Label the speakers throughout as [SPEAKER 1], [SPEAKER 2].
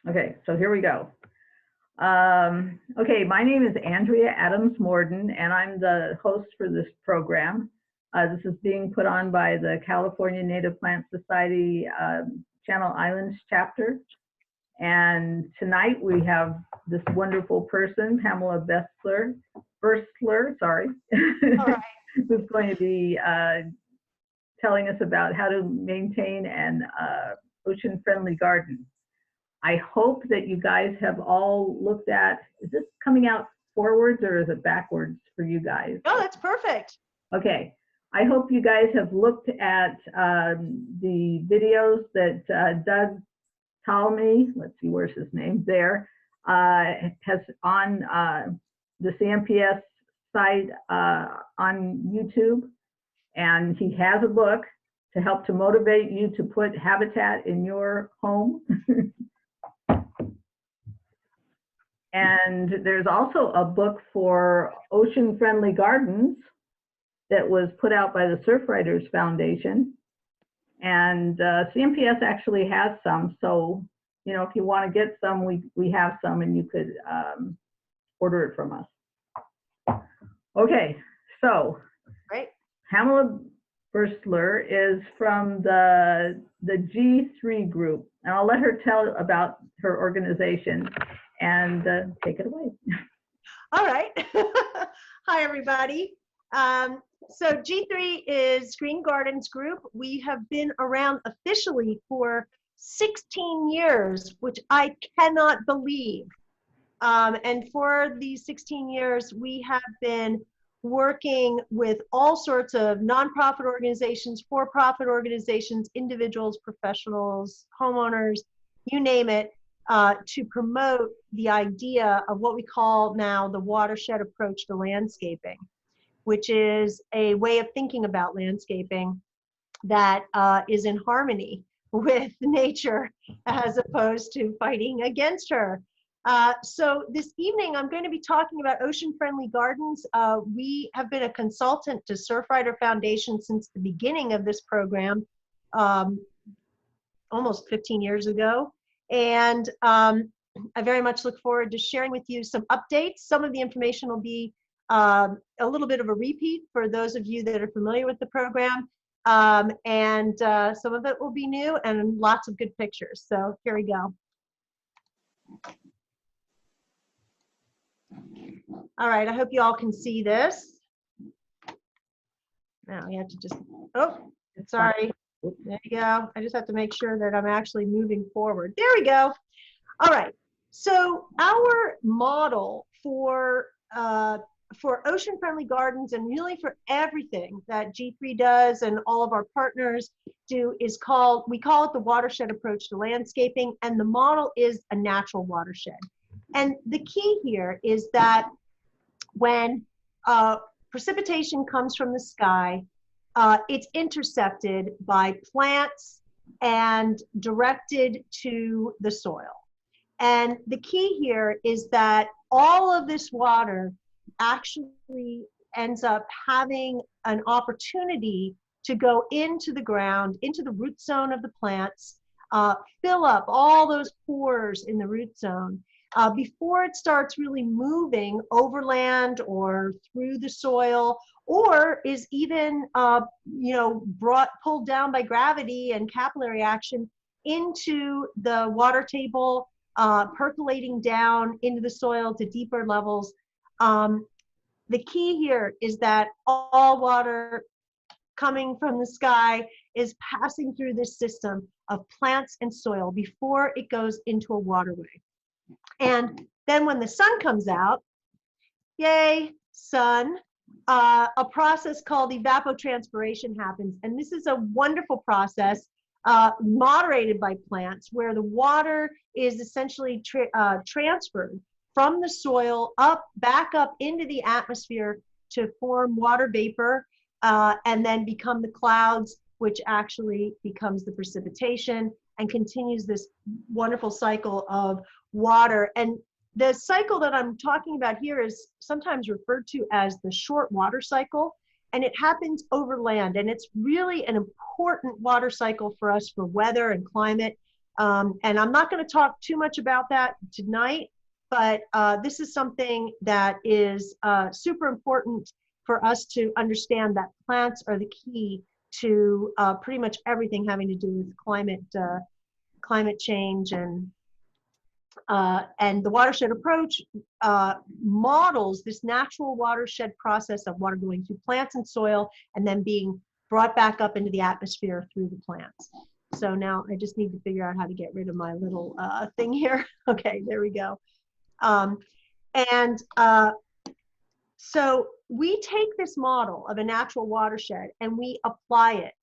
[SPEAKER 1] Okay, so here we go. Okay, my name is Andrea Adams Morden, and I'm the host for this program. This is being put on by the California Native Plant Society Channel Islands chapter. And tonight we have this wonderful person, Pamela Berstler, sorry,
[SPEAKER 2] All right.
[SPEAKER 1] who's going to be telling us about how to maintain an ocean-friendly garden. I hope that you guys have all looked at, is this coming out forwards or is it backwards for you guys?
[SPEAKER 2] Oh, that's perfect.
[SPEAKER 1] Okay, I hope you guys have looked at the videos that Doug Ptolemy, let's see, where's his name, there, has on the CMPS site on YouTube. And he has a book to help to motivate you to put habitat in your home. And there's also a book for ocean-friendly gardens that was put out by the Surfrider Foundation. And CMPS actually has some. So, you know, if you want to get some, we have some and you could order it from us. Okay, so.
[SPEAKER 2] Right.
[SPEAKER 1] Pamela Berstler is from the G3 group, and I'll let her tell about her organization and take it away.
[SPEAKER 2] All right. Hi, everybody. So G3 is Green Gardens Group. We have been around officially for 16 years, which I cannot believe. And for these 16 years, we have been working with all sorts of nonprofit organizations, for-profit organizations, individuals, professionals, homeowners, you name it, to promote the idea of what we call now the watershed approach to landscaping, which is a way of thinking about landscaping that is in harmony with nature as opposed to fighting against her. So this evening, I'm going to be talking about ocean-friendly gardens. We have been a consultant to Surfrider Foundation since the beginning of this program, almost 15 years ago. And I very much look forward to sharing with you some updates. Some of the information will be a little bit of a repeat for those of you that are familiar with the program. And some of it will be new and lots of good pictures. So here we go. All right, I hope you all can see this. Now you have to just, oh, sorry. There you go. I just have to make sure that I'm actually moving forward. There we go. All right, so our model for ocean-friendly gardens and really for everything that G3 does and all of our partners do is we call it the watershed approach to landscaping, and the model is a natural watershed. And the key here is that when precipitation comes from the sky, it's intercepted by plants and directed to the soil. And the key here is that all of this water actually ends up having an opportunity to go into the ground, into the root zone of the plants, fill up all those pores in the root zone, before it starts really moving overland or through the soil, or is even pulled down by gravity and capillary action into the water table, percolating down into the soil to deeper levels. The key here is that all water coming from the sky is passing through this system of plants and soil before it goes into a waterway. And then when the sun comes out, yay, sun, a process called evapotranspiration happens. And this is a wonderful process moderated by plants where the water is essentially transferred from the soil back up into the atmosphere to form water vapor and then become the clouds, which actually becomes the precipitation and continues this wonderful cycle of water. And the cycle that I'm talking about here is sometimes referred to as the short water cycle, and it happens over land. And it's really an important water cycle for us for weather and climate. And I'm not going to talk too much about that tonight, but this is something that is super important for us to understand, that plants are the key to pretty much everything having to do with climate change. And the watershed approach models this natural watershed process of water going through plants and soil and then being brought back up into the atmosphere through the plants. So now I just need to figure out how to get rid of my little thing here. Okay, there we go. So we take this model of a natural watershed and we apply it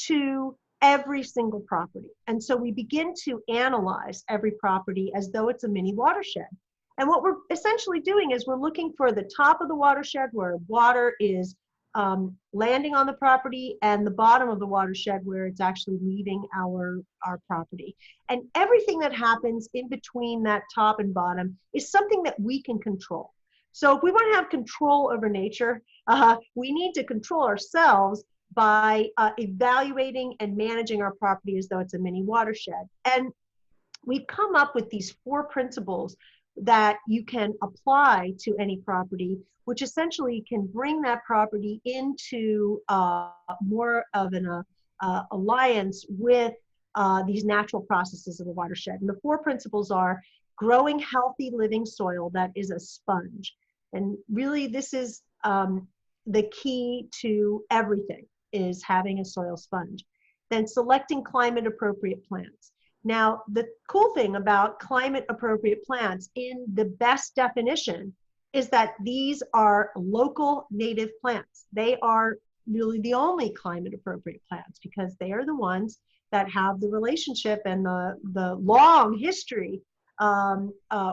[SPEAKER 2] to every single property. And so we begin to analyze every property as though it's a mini watershed. And what we're essentially doing is we're looking for the top of the watershed where water is landing on the property, and the bottom of the watershed where it's actually leaving our property. And everything that happens in between that top and bottom is something that we can control. So if we want to have control over nature, we need to control ourselves by evaluating and managing our property as though it's a mini watershed. And we've come up with these 4 principles that you can apply to any property, which essentially can bring that property into more of an alliance with these natural processes of the watershed. And the 4 principles are growing healthy living soil that is a sponge. And really this is the key to everything, is having a soil sponge. Then selecting climate appropriate plants. Now, the cool thing about climate appropriate plants in the best definition is that these are local native plants. They are really the only climate appropriate plants because they are the ones that have the relationship and the long history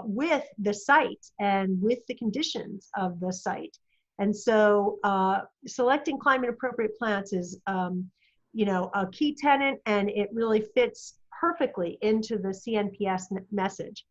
[SPEAKER 2] with the site and with the conditions of the site. And so selecting climate appropriate plants is a key tenet, and it really fits perfectly into the CNPS message.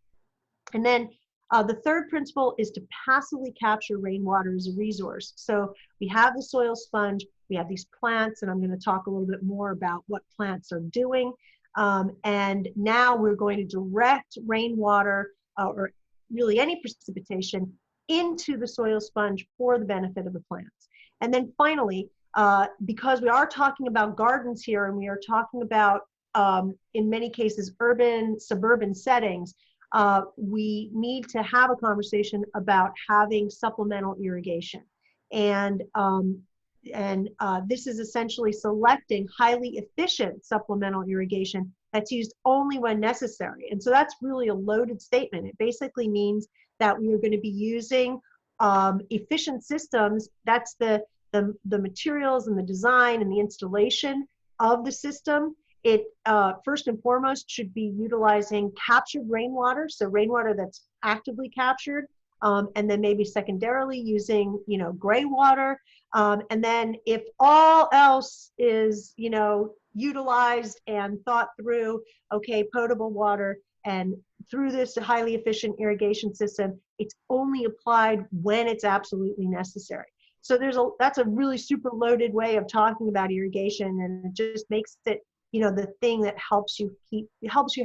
[SPEAKER 2] And then the 3rd principle is to passively capture rainwater as a resource. So we have the soil sponge, we have these plants, and I'm going to talk a little bit more about what plants are doing. And now we're going to direct rainwater or really any precipitation into the soil sponge for the benefit of the plants. And then finally, because we are talking about gardens here, and we are talking about, in many cases, urban, suburban settings, we need to have a conversation about having supplemental irrigation. And this is essentially selecting highly efficient supplemental irrigation that's used only when necessary. And so that's really a loaded statement. It basically means that we are going to be using efficient systems. That's the materials and the design and the installation of the system. It first and foremost should be utilizing captured rainwater, so rainwater that's actively captured, and then maybe secondarily using gray water. And then if all else is utilized and thought through, okay, potable water, and through this highly efficient irrigation system, it's only applied when it's absolutely necessary. So that's a really super loaded way of talking about irrigation, and it just makes it the thing that helps you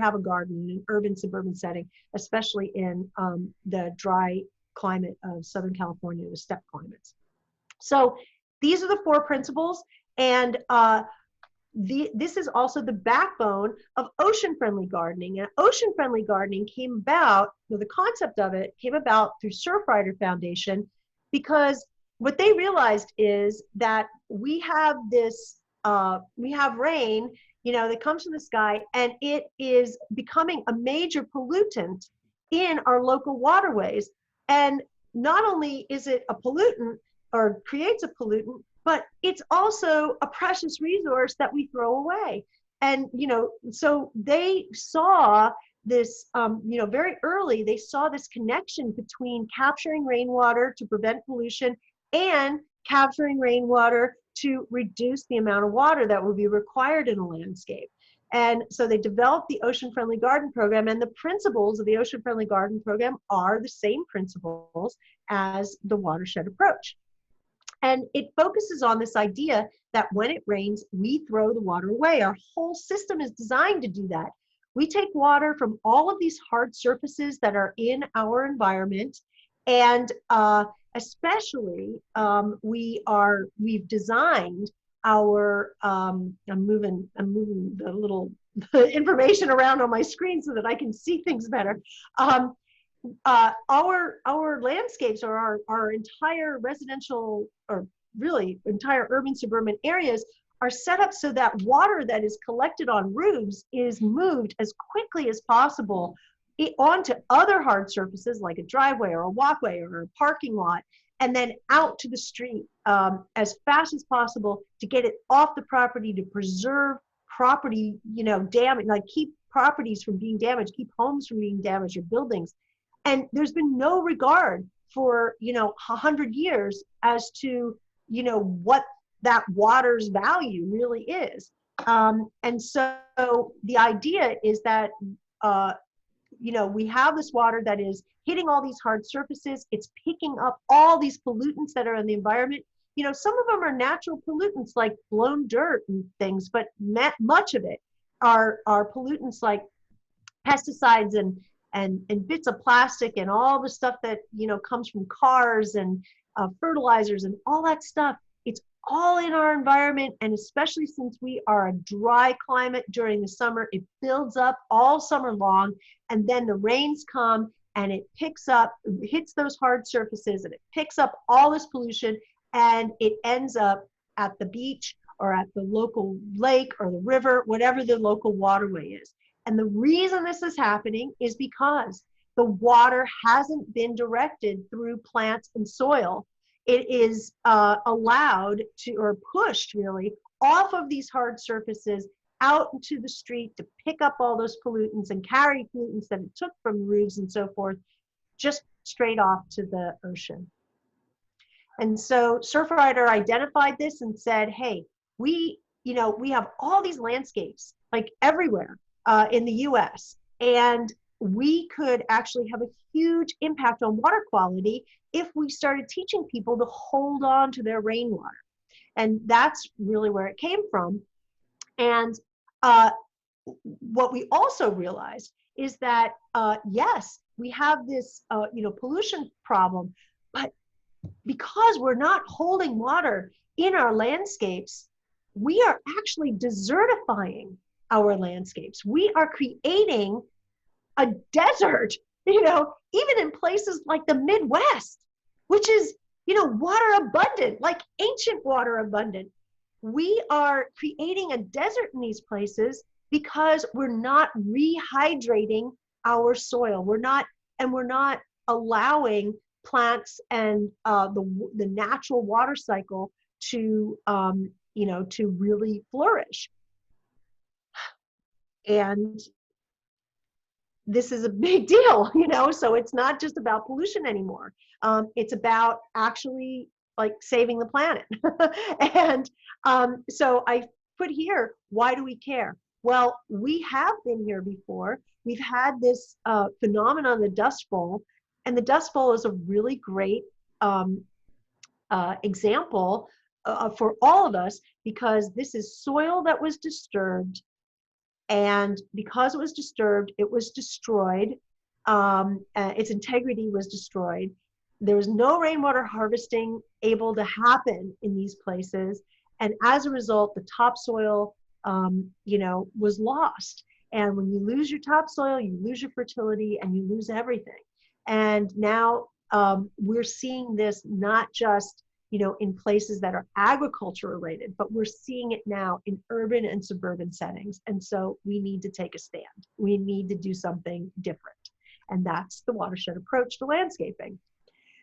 [SPEAKER 2] have a garden in an urban suburban setting, especially in the dry climate of Southern California, the steppe climates. So these are the 4 principles, and this is also the backbone of ocean-friendly gardening. And ocean-friendly gardening came about, the concept of it came about through Surfrider Foundation, because what they realized is that we have rain, that comes from the sky, and it is becoming a major pollutant in our local waterways. And not only is it a pollutant or creates a pollutant, but it's also a precious resource that we throw away. And, so they saw this, very early, they saw this connection between capturing rainwater to prevent pollution and capturing rainwater to reduce the amount of water that will be required in a landscape. And so they developed the Ocean Friendly Garden Program, and the principles of the Ocean Friendly Garden Program are the same principles as the watershed approach. And it focuses on this idea that when it rains, we throw the water away. Our whole system is designed to do that. We take water from all of these hard surfaces that are in our environment, and especially we've designed our I'm moving the little information around on my screen so that I can see things better. Our landscapes, or our entire residential, or really entire urban suburban areas, are set up so that water that is collected on roofs is moved as quickly as possible onto other hard surfaces like a driveway or a walkway or a parking lot, and then out to the street as fast as possible to get it off the property, to preserve property, damage, like keep properties from being damaged, keep homes from being damaged, or buildings. And there's been no regard for 100 years as to what that water's value really is. And so the idea is that we have this water that is hitting all these hard surfaces. It's picking up all these pollutants that are in the environment. Some of them are natural pollutants like blown dirt and things, but much of it are pollutants like pesticides and bits of plastic and all the stuff that comes from cars and fertilizers and all that stuff. It's all in our environment, and especially since we are a dry climate during the summer, it builds up all summer long, and then the rains come and it hits those hard surfaces, and it picks up all this pollution, and it ends up at the beach or at the local lake or the river, whatever the local waterway is. And the reason this is happening is because the water hasn't been directed through plants and soil. It is allowed to, or pushed really, off of these hard surfaces out into the street to pick up all those pollutants and carry pollutants that it took from roofs and so forth, just straight off to the ocean. And so Surfrider identified this and said, hey, we have all these landscapes like everywhere in the US, and we could actually have a huge impact on water quality if we started teaching people to hold on to their rainwater. And that's really where it came from. And what we also realized is that, yes, we have this pollution problem, but because we're not holding water in our landscapes, we are actually desertifying our landscapes. We are creating a desert, even in places like the Midwest, which is, water abundant, like ancient water abundant. We are creating a desert in these places because we're not rehydrating our soil. We're not allowing plants and the natural water cycle to really flourish. And this is a big deal, so it's not just about pollution anymore. It's about actually like saving the planet. And so I put here, why do we care? Well, we have been here before. We've had this phenomenon, the Dust Bowl, and the Dust Bowl is a really great example for all of us, because this is soil that was disturbed. And because it was disturbed, it was destroyed. Its integrity was destroyed. There was no rainwater harvesting able to happen in these places. And as a result, the topsoil, was lost. And when you lose your topsoil, you lose your fertility and you lose everything. And now we're seeing this not just in places that are agriculture related, but we're seeing it now in urban and suburban settings. And so we need to take a stand. We need to do something different. And that's the watershed approach to landscaping.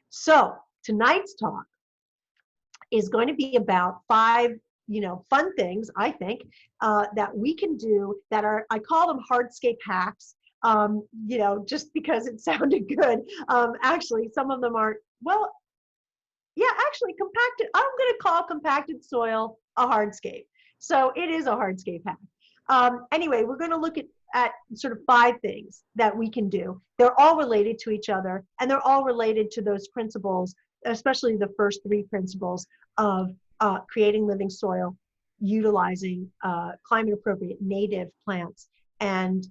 [SPEAKER 2] So tonight's talk is going to be about 5, fun things, I think, that we can do that are, I call them hardscape hacks, just because it sounded good. Actually, some of them aren't, well, yeah, actually compacted, I'm going to call compacted soil a hardscape. So it is a hardscape hack. Anyway, we're going to look at sort of 5 things that we can do. They're all related to each other, and they're all related to those principles, especially the first 3 principles of creating living soil, utilizing climate appropriate native plants, and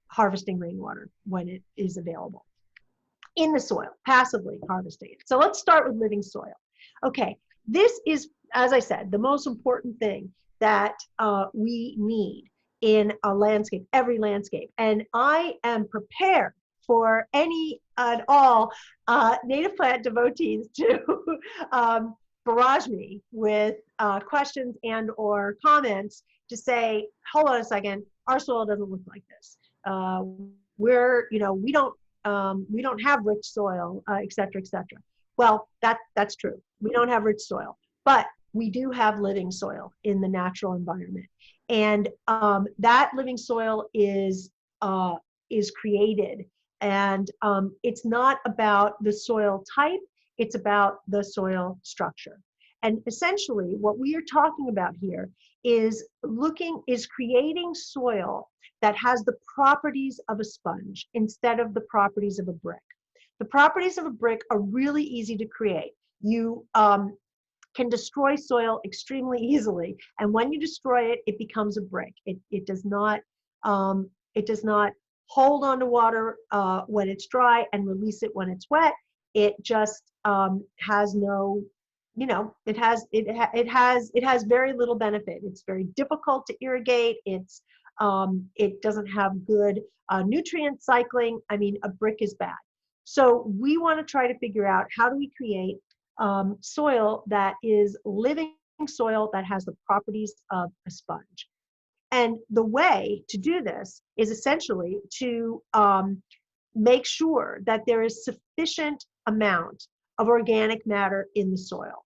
[SPEAKER 2] harvesting rainwater when it is available in the soil, passively harvesting it. So let's start with living soil. Okay, this is, as I said, the most important thing that we need in a landscape, every landscape. And I am prepared for any and all native plant devotees to barrage me with questions and or comments to say, hold on a second, our soil doesn't look like this. We don't have rich soil, et cetera, et cetera. Well, that's true. We don't have rich soil, but we do have living soil in the natural environment. And that living soil is created. And it's not about the soil type, it's about the soil structure. And essentially what we are talking about here is creating soil that has the properties of a sponge instead of the properties of a brick. The properties of a brick are really easy to create. You can destroy soil extremely easily, and when you destroy it, it becomes a brick. It does not hold on to water when it's dry and release it when it's wet. It just has no, it has very little benefit. It's very difficult to irrigate. It doesn't have good nutrient cycling. I mean, a brick is bad. So we want to try to figure out, how do we create soil that is living soil that has the properties of a sponge. And the way to do this is essentially to make sure that there is sufficient amount of organic matter in the soil.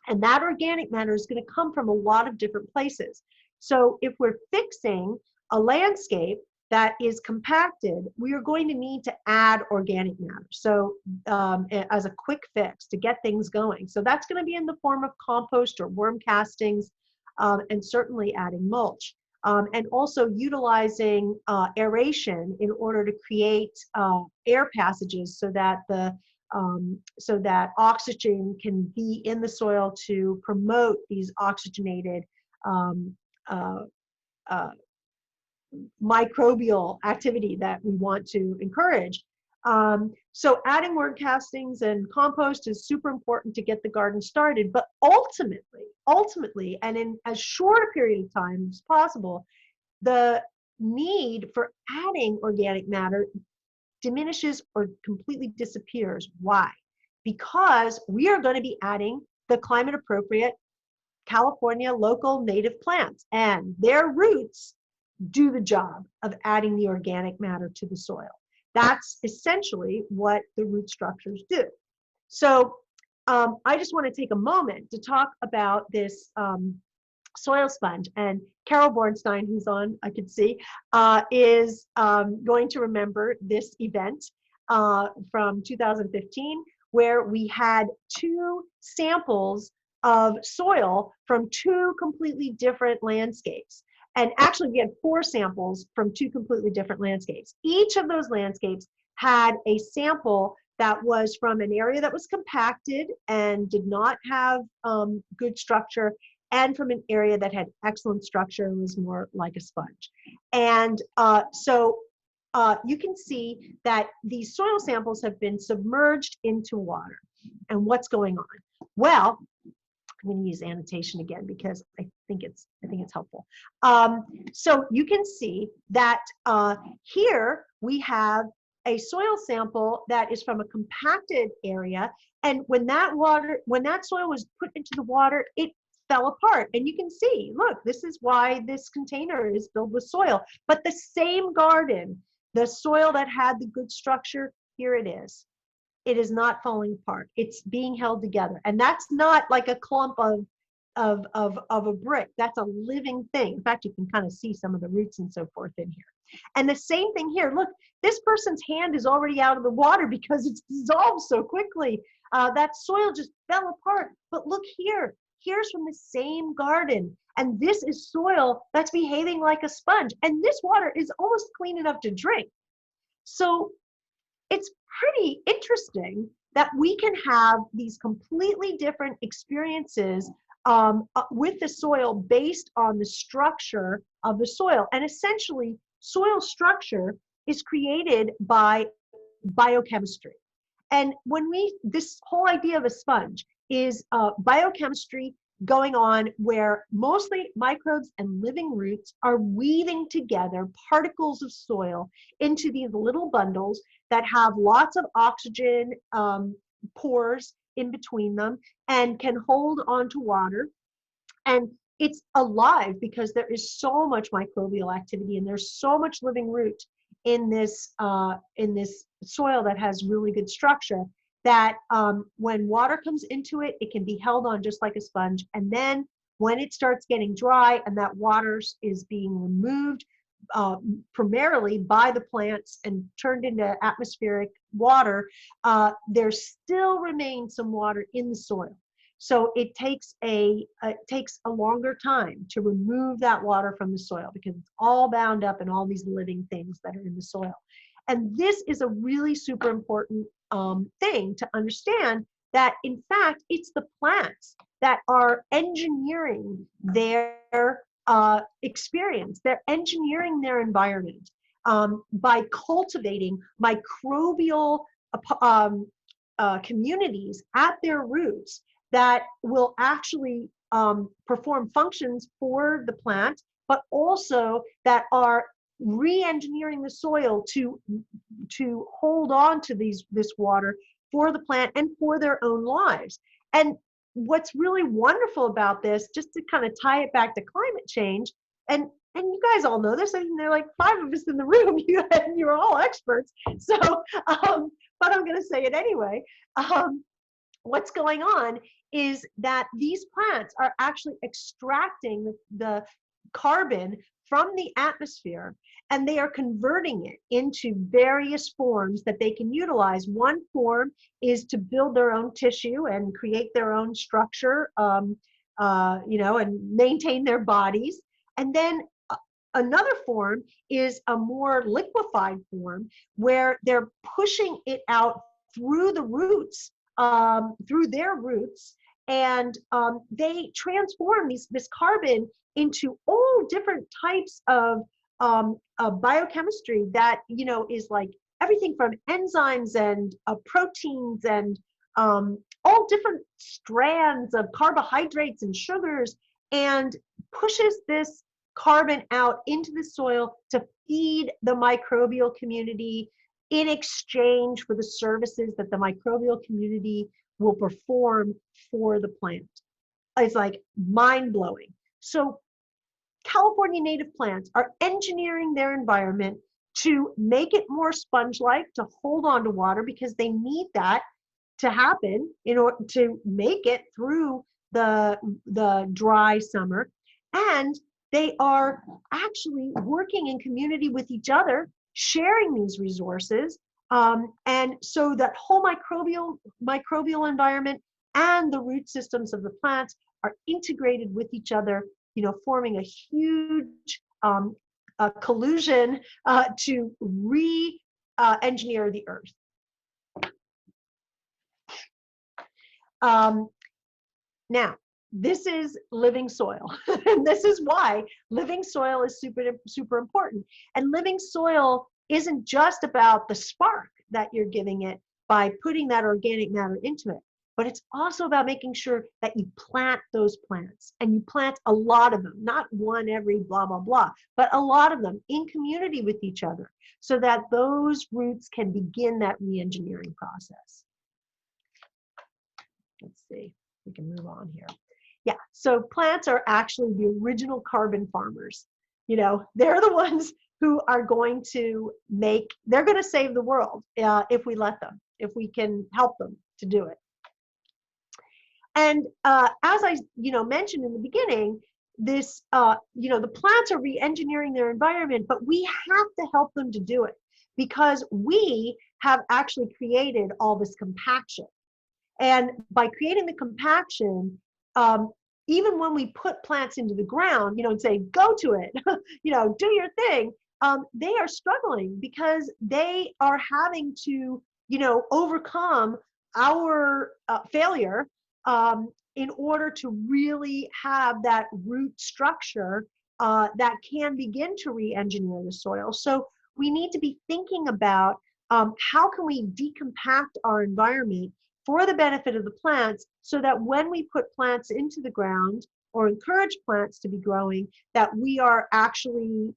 [SPEAKER 2] And that organic matter is going to come from a lot of different places. So if we're fixing a landscape that is compacted, we are going to need to add organic matter. So as a quick fix to get things going. So that's going to be in the form of compost or worm castings, and certainly adding mulch. And also utilizing aeration in order to create air passages so that oxygen can be in the soil to promote these oxygenated microbial activity that we want to encourage. So adding worm castings and compost is super important to get the garden started, but ultimately, and in as short a period of time as possible, the need for adding organic matter diminishes or completely disappears. Why? Because we are going to be adding the climate appropriate California local native plants, and their roots do the job of adding the organic matter to the soil. That's essentially what the root structures do. So I just want to take a moment to talk about this soil sponge. And Carol Bornstein, who's on, I could see, is going to remember this event from 2015, where we had 2 samples of soil from 2 completely different landscapes. And actually, we had 4 samples from 2 completely different landscapes. Each of those landscapes had a sample that was from an area that was compacted and did not have good structure, and from an area that had excellent structure and was more like a sponge. And so you can see that these soil samples have been submerged into water. And what's going on? Well, I'm going to use annotation again because I think it's helpful. So you can see that here we have a soil sample that is from a compacted area, and when that soil was put into the water, it fell apart. And you can see, look, this is why this container is filled with soil. But the same garden, the soil that had the good structure, here it is. It is not falling apart. It's being held together. And that's not like a clump of a brick. That's a living thing. In fact, you can kind of see some of the roots and so forth in here. And the same thing here. Look, this person's hand is already out of the water because it's dissolved so quickly. That soil just fell apart. But look here. Here's from the same garden. And this is soil that's behaving like a sponge. And this water is almost clean enough to drink. So it's pretty interesting that we can have these completely different experiences with the soil based on the structure of the soil. And essentially, soil structure is created by biochemistry. And this whole idea of a sponge is biochemistry going on where mostly microbes and living roots are weaving together particles of soil into these little bundles that have lots of oxygen pores in between them and can hold onto water. And it's alive because there is so much microbial activity and there's so much living root in this soil that has really good structure that when water comes into it, it can be held on just like a sponge. And then when it starts getting dry and that water is being removed primarily by the plants and turned into atmospheric water, there still remains some water in the soil. So it takes a longer time to remove that water from the soil because it's all bound up in all these living things that are in the soil. And this is a really super important thing to understand, that in fact, it's the plants that are engineering their experience. They're engineering their environment by cultivating microbial communities at their roots that will actually perform functions for the plant, but also that are re-engineering the soil to hold on to this water for the plant and for their own lives. And what's really wonderful about this, just to kind of tie it back to climate change, and you guys all know this, I mean, there are like 5 of us in the room, you're all experts, so, but I'm gonna say it anyway. What's going on is that these plants are actually extracting the carbon from the atmosphere, and they are converting it into various forms that they can utilize. One form is to build their own tissue and create their own structure, and maintain their bodies. And then another form is a more liquefied form where they're pushing it out through the roots, through their roots, and they transform this carbon into all different types of biochemistry that is like everything from enzymes and proteins and all different strands of carbohydrates and sugars, and pushes this carbon out into the soil to feed the microbial community in exchange for the services that the microbial community will perform for the plant. It's like mind-blowing. So California native plants are engineering their environment to make it more sponge-like, to hold on to water, because they need that to happen in order to make it through the dry summer. And they are actually working in community with each other, sharing these resources. And so that whole microbial environment and the root systems of the plants are integrated with each other, forming a huge collusion to re-engineer the earth. Now, this is living soil, and this is why living soil is super, super important. And living soil isn't just about the spark that you're giving it by putting that organic matter into it, but it's also about making sure that you plant those plants, and you plant a lot of them, not one every blah, blah, blah, but a lot of them in community with each other so that those roots can begin that re-engineering process. Let's see, we can move on here. Yeah, so plants are actually the original carbon farmers. They're the ones who are going to they're going to save the world if we let them, if we can help them to do it. And as I mentioned in the beginning, this the plants are re-engineering their environment, but we have to help them to do it because we have actually created all this compaction. And by creating the compaction, even when we put plants into the ground, and say, go to it, do your thing, they are struggling because they are having to, overcome our failure in order to really have that root structure that can begin to re-engineer the soil. So we need to be thinking about how can we decompact our environment for the benefit of the plants, so that when we put plants into the ground or encourage plants to be growing, that we are actually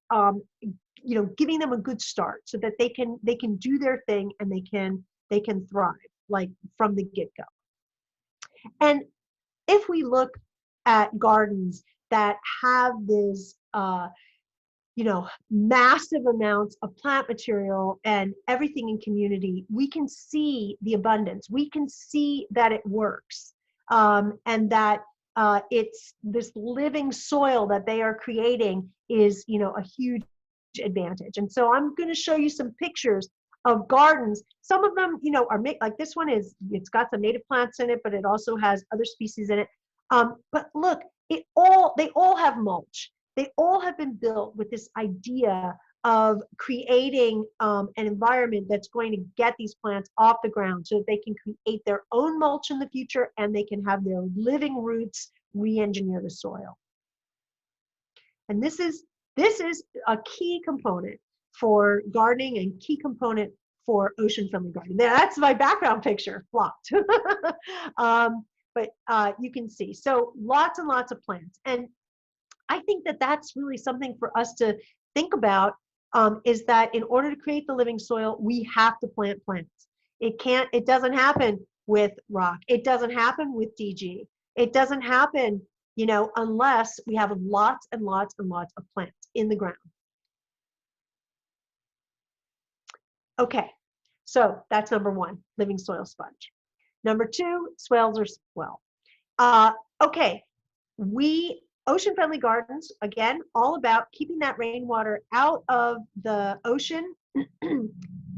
[SPEAKER 2] giving them a good start, so that they can do their thing and they can thrive, like from the get-go. And if we look at gardens that have this massive amounts of plant material and everything in community, we can see the abundance. We can see that it works, and that it's this living soil that they are creating is, a huge advantage. And so I'm going to show you some pictures of gardens. Some of them, are made, like this one it's got some native plants in it, but it also has other species in it. But look, they all have mulch. They all have been built with this idea of creating an environment that's going to get these plants off the ground, so that they can create their own mulch in the future, and they can have their living roots re-engineer the soil. And this is a key component for gardening and key component for ocean-friendly gardening. That's my background picture, flopped. But you can see, so lots and lots of plants. And I think that that's really something for us to think about, is that in order to create the living soil, we have to plant plants. It doesn't happen with rock. It doesn't happen with DG. It doesn't happen, unless we have lots and lots and lots of plants in the ground. Okay, so that's number one, living soil sponge. Number two, swales or swell. Okay, ocean-friendly gardens, again, all about keeping that rainwater out of the ocean.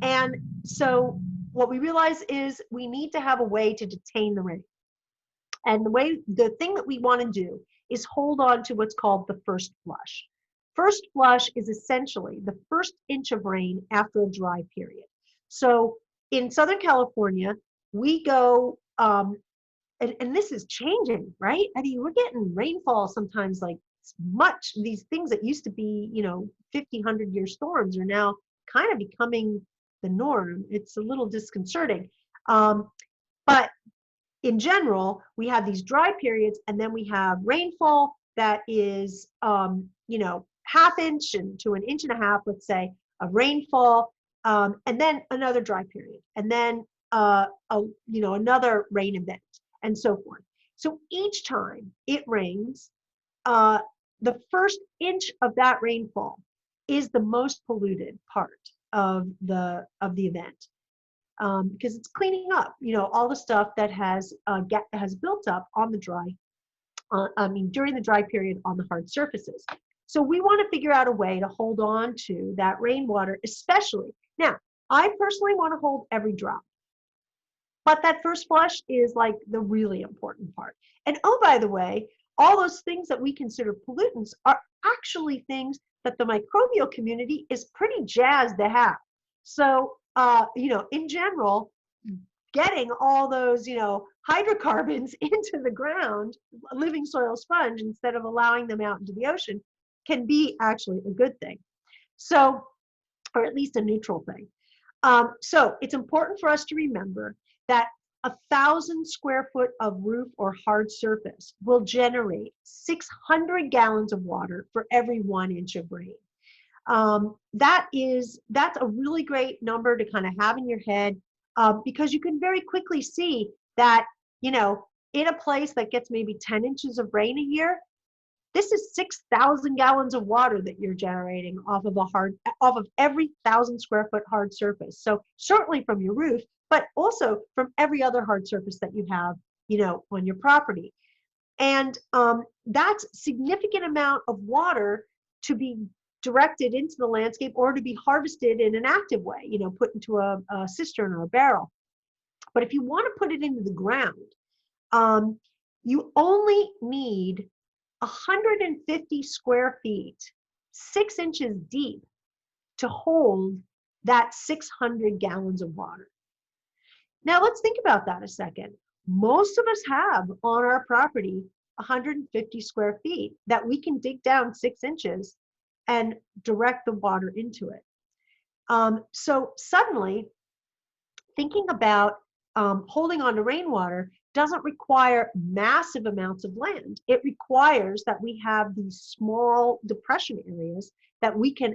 [SPEAKER 2] And so what we realize is we need to have a way to detain the rain. And the thing that we want to do is hold on to what's called the first flush. First flush is essentially the first inch of rain after a dry period. So in Southern California, we go, and this is changing, right? I mean, we're getting rainfall sometimes like much. These things that used to be, 50, 100-year storms are now kind of becoming the norm. It's a little disconcerting. But in general, we have these dry periods, and then we have rainfall that is, half inch to an inch and a half, let's say, of rainfall, and then another dry period, and then another rain event, and so forth. So each time it rains, the first inch of that rainfall is the most polluted part of the event, because it's cleaning up, all the stuff that has built up on the during the dry period on the hard surfaces. So we want to figure out a way to hold on to that rainwater, especially now. I personally want to hold every drop, but that first flush is like the really important part. And oh, by the way, all those things that we consider pollutants are actually things that the microbial community is pretty jazzed to have. So, in general, getting all those, hydrocarbons into the ground, a living soil sponge, instead of allowing them out into the ocean, can be actually a good thing. So, or at least a neutral thing. So it's important for us to remember that 1,000 square foot of roof or hard surface will generate 600 gallons of water for every 1 inch of rain. That's a really great number to kind of have in your head, because you can very quickly see that, in a place that gets maybe 10 inches of rain a year, this is 6,000 gallons of water that you're generating off of every 1,000 square foot hard surface. So certainly from your roof, but also from every other hard surface that you have, on your property. And that's significant amount of water to be directed into the landscape, or to be harvested in an active way, put into a cistern or a barrel. But if you want to put it into the ground, you only need 150 square feet, 6 inches deep, to hold that 600 gallons of water. Now let's think about that a second. most of us have on our property 150 square feet that we can dig down 6 inches and direct the water into it. So suddenly, thinking about holding on to rainwater doesn't require massive amounts of land. It requires that we have these small depression areas that we can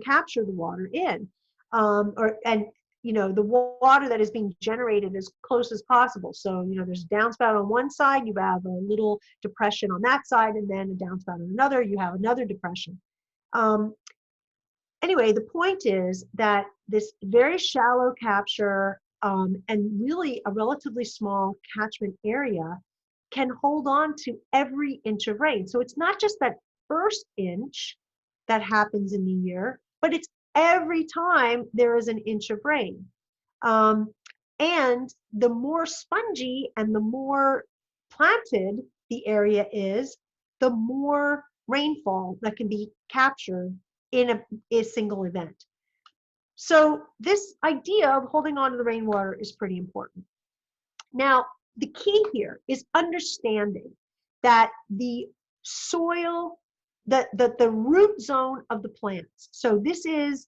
[SPEAKER 2] capture the water in, and the water that is being generated as close as possible. So there's a downspout on one side, you have a little depression on that side, and then a downspout on another, you have another depression. Anyway, the point is that this very shallow capture and really a relatively small catchment area can hold on to every inch of rain. So it's not just that first inch that happens in the year, but it's every time there is an inch of rain. And the more spongy and the more planted the area is, the more rainfall that can be captured in a single event. So this idea of holding on to the rainwater is pretty important. Now, the key here is understanding that the soil, the root zone of the plants. So this is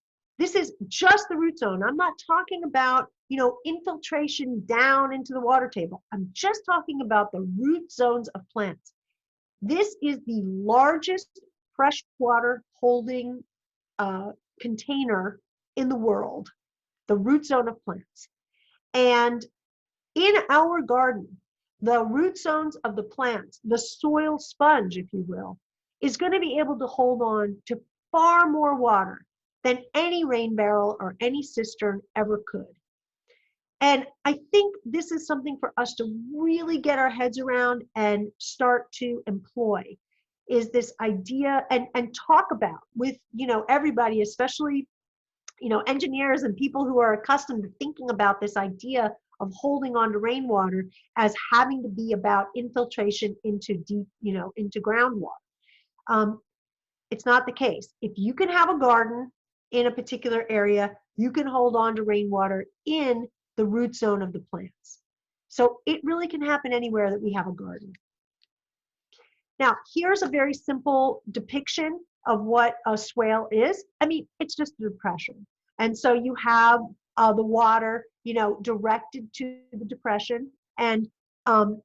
[SPEAKER 2] just the root zone. I'm not talking about infiltration down into the water table. I'm just talking about the root zones of plants. This is the largest freshwater holding container in the world, the root zone of plants. And in our garden, the root zones of the plants, the soil sponge, if you will, is going to be able to hold on to far more water than any rain barrel or any cistern ever could. And I think this is something for us to really get our heads around and start to employ, is this idea and talk about with everybody, especially engineers and people who are accustomed to thinking about this idea of holding on to rainwater as having to be about infiltration into deep, into groundwater. It's not the case. If you can have a garden in a particular area, you can hold on to rainwater in the root zone of the plants. So it really can happen anywhere that we have a garden. Now, here's a very simple depiction of what a swale is. I mean, it's just a depression. And so you have the water, directed to the depression, and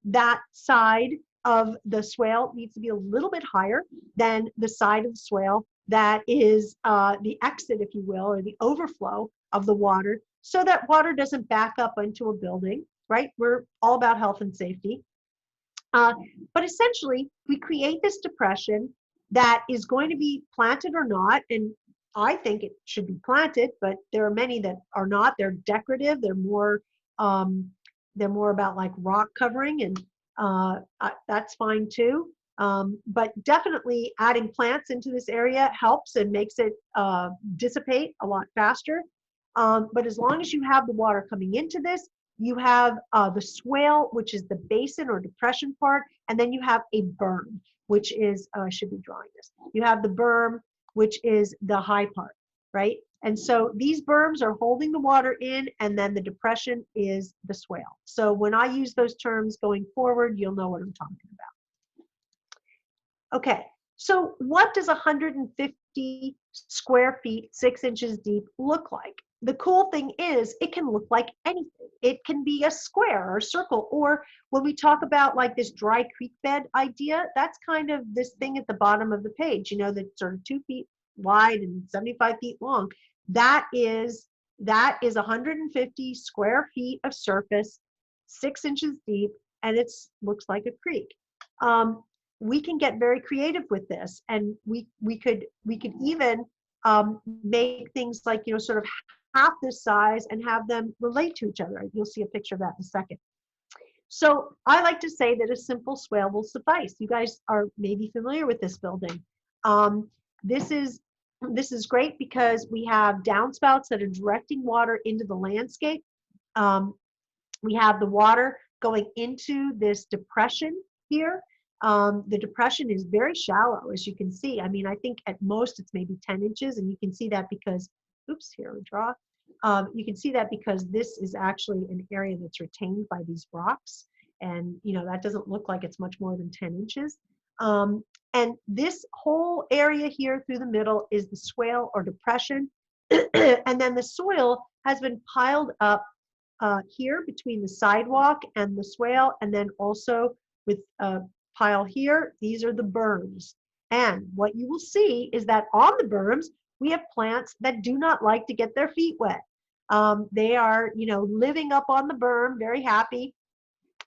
[SPEAKER 2] that side of the swale needs to be a little bit higher than the side of the swale that is the exit, if you will, or the overflow of the water, so that water doesn't back up into a building, right? We're all about health and safety. But essentially, we create this depression that is going to be planted or not, and I think it should be planted, but there are many that are not. They're decorative. They're more about like rock covering, and that's fine too. But definitely adding plants into this area helps and makes it dissipate a lot faster. But as long as you have the water coming into this, you have the swale, which is the basin or depression part, and then you have a berm, which is, I should be drawing this. You have the berm, which is the high part, right? And so these berms are holding the water in, and then the depression is the swale. So when I use those terms going forward, you'll know what I'm talking about. Okay, so what does 150 square feet, 6 inches deep look like? The cool thing is it can look like anything. It can be a square or a circle, or when we talk about like this dry creek bed idea, that's kind of this thing at the bottom of the page, that's sort of 2 feet wide and 75 feet long. That is 150 square feet of surface, 6 inches deep, and it looks like a creek. We can get very creative with this, and we could even make things like sort of half this size and have them relate to each other. You'll see a picture of that in a second. So I like to say that a simple swale will suffice. You guys are maybe familiar with this building. This is great because we have downspouts that are directing water into the landscape. We have the water going into this depression here. The depression is very shallow, as you can see. I mean, I think at most it's maybe 10 inches, and you can see that because, oops, here we draw. You can see that because this is actually an area that's retained by these rocks. And, that doesn't look like it's much more than 10 inches. And this whole area here through the middle is the swale or depression. And then the soil has been piled up here between the sidewalk and the swale, and then also with a pile here. These are the berms. And what you will see is that on the berms, we have plants that do not like to get their feet wet. They are, living up on the berm, very happy.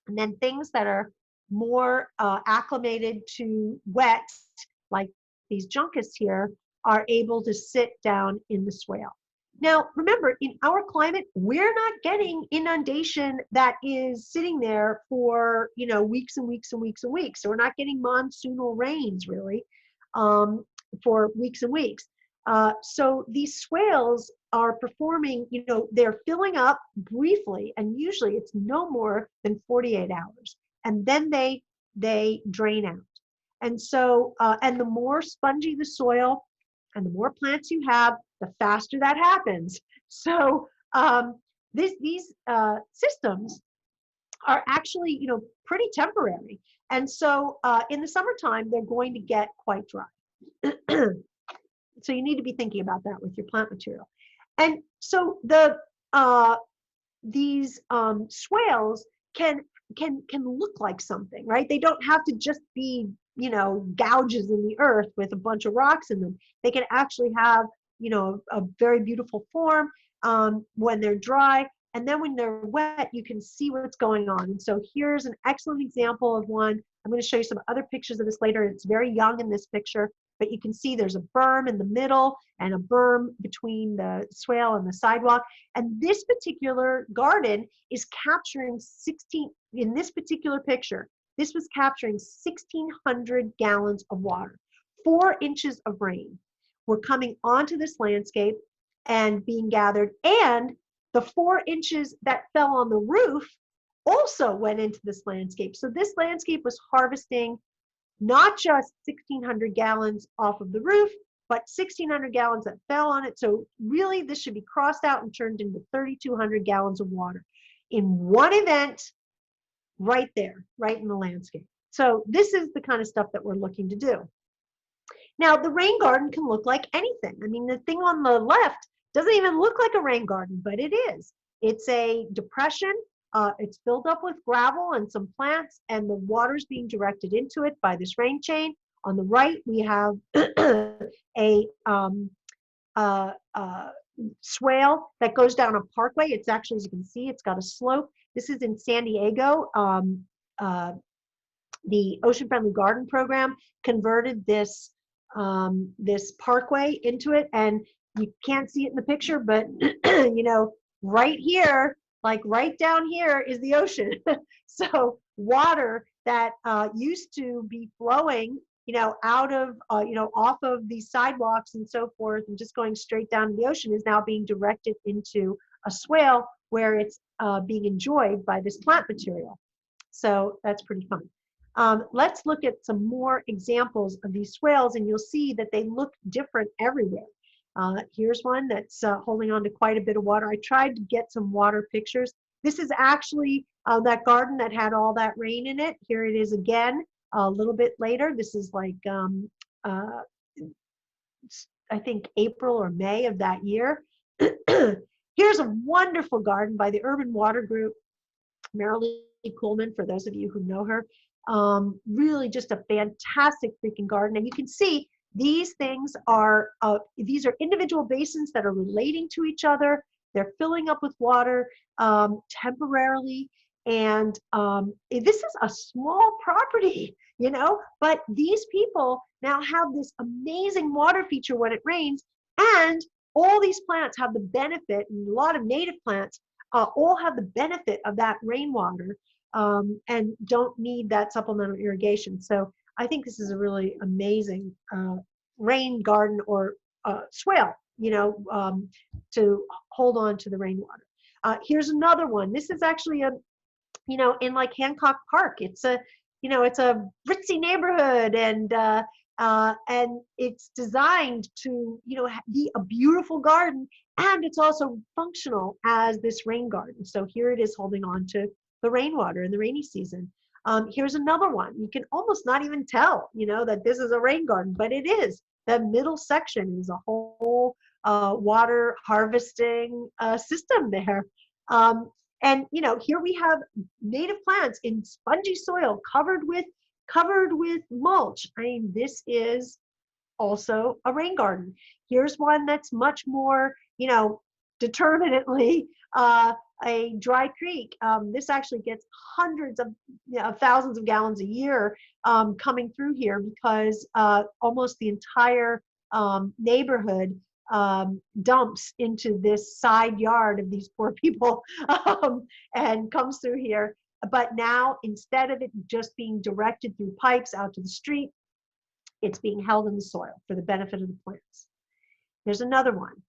[SPEAKER 2] And then things that are more acclimated to wet, like these juncus here, are able to sit down in the swale. Now, remember, in our climate, we're not getting inundation that is sitting there for, weeks and weeks and weeks and weeks. So we're not getting monsoonal rains, really, for weeks and weeks. So these swales are performing, they're filling up briefly, and usually it's no more than 48 hours. And then they drain out. And so, and the more spongy the soil and the more plants you have, the faster that happens. So these systems are actually, pretty temporary. And so in the summertime, they're going to get quite dry. So you need to be thinking about that with your plant material. And so these swales can look like something, right? They don't have to just be, gouges in the earth with a bunch of rocks in them. They can actually have, a very beautiful form when they're dry. And then when they're wet, you can see what's going on. And so here's an excellent example of one. I'm going to show you some other pictures of this later. It's very young in this picture, but you can see there's a berm in the middle and a berm between the swale and the sidewalk. And this particular garden is capturing in this particular picture, this was capturing 1,600 gallons of water. 4 inches of rain were coming onto this landscape and being gathered. And the 4 inches that fell on the roof also went into this landscape. So this landscape was harvesting not just 1,600 gallons off of the roof, but 1,600 gallons that fell on it. So really, this should be crossed out and turned into 3,200 gallons of water in one event right there, right in the landscape. So this is the kind of stuff that we're looking to do. Now, the rain garden can look like anything. I mean, the thing on the left doesn't even look like a rain garden, but it is. It's a depression. It's filled up with gravel and some plants, and the water's being directed into it by this rain chain. On the right, we have a swale that goes down a parkway. It's actually, as you can see, it's got a slope. This is in San Diego. The Ocean Friendly Garden Program converted this parkway into it, and you can't see it in the picture, but right here, like right down here, is the ocean. So water that used to be flowing, out of, off of these sidewalks and so forth, and just going straight down to the ocean, is now being directed into a swale where it's being enjoyed by this plant material. So that's pretty fun. Let's look at some more examples of these swales, and you'll see that they look different everywhere. Here's one that's holding on to quite a bit of water. I tried to get some water pictures. This is actually that garden that had all that rain in it. Here it is again a little bit later. This is like, I think April or May of that year. Here's a wonderful garden by the Urban Water Group, Marilee Kuhlman, for those of you who know her. Really just a fantastic freaking garden. And you can see these things are, these are individual basins that are relating to each other. They're filling up with water temporarily. And this is a small property, but these people now have this amazing water feature when it rains. And all these plants have the benefit, and a lot of native plants all have the benefit of that rainwater and don't need that supplemental irrigation. So I think this is a really amazing rain garden or swale, to hold on to the rainwater. Here's another one. This is actually in like Hancock Park. It's a, it's a ritzy neighborhood, and And it's designed to, you know, be a beautiful garden, and it's also functional as this rain garden. So here it is holding on to the rainwater in the rainy season. Here's another one. You can almost not even tell, you know, that this is a rain garden, but it is. The middle section is a whole water harvesting system there. And you know, here we have native plants in spongy soil covered with mulch. I mean, this is also a rain garden. Here's one that's much more, you know, determinately a dry creek. This actually gets hundreds of, you know, thousands of gallons a year coming through here, because almost the entire neighborhood dumps into this side yard of these poor people and comes through here. But now, instead of it just being directed through pipes out to the street, it's being held in the soil for the benefit of the plants. There's another one.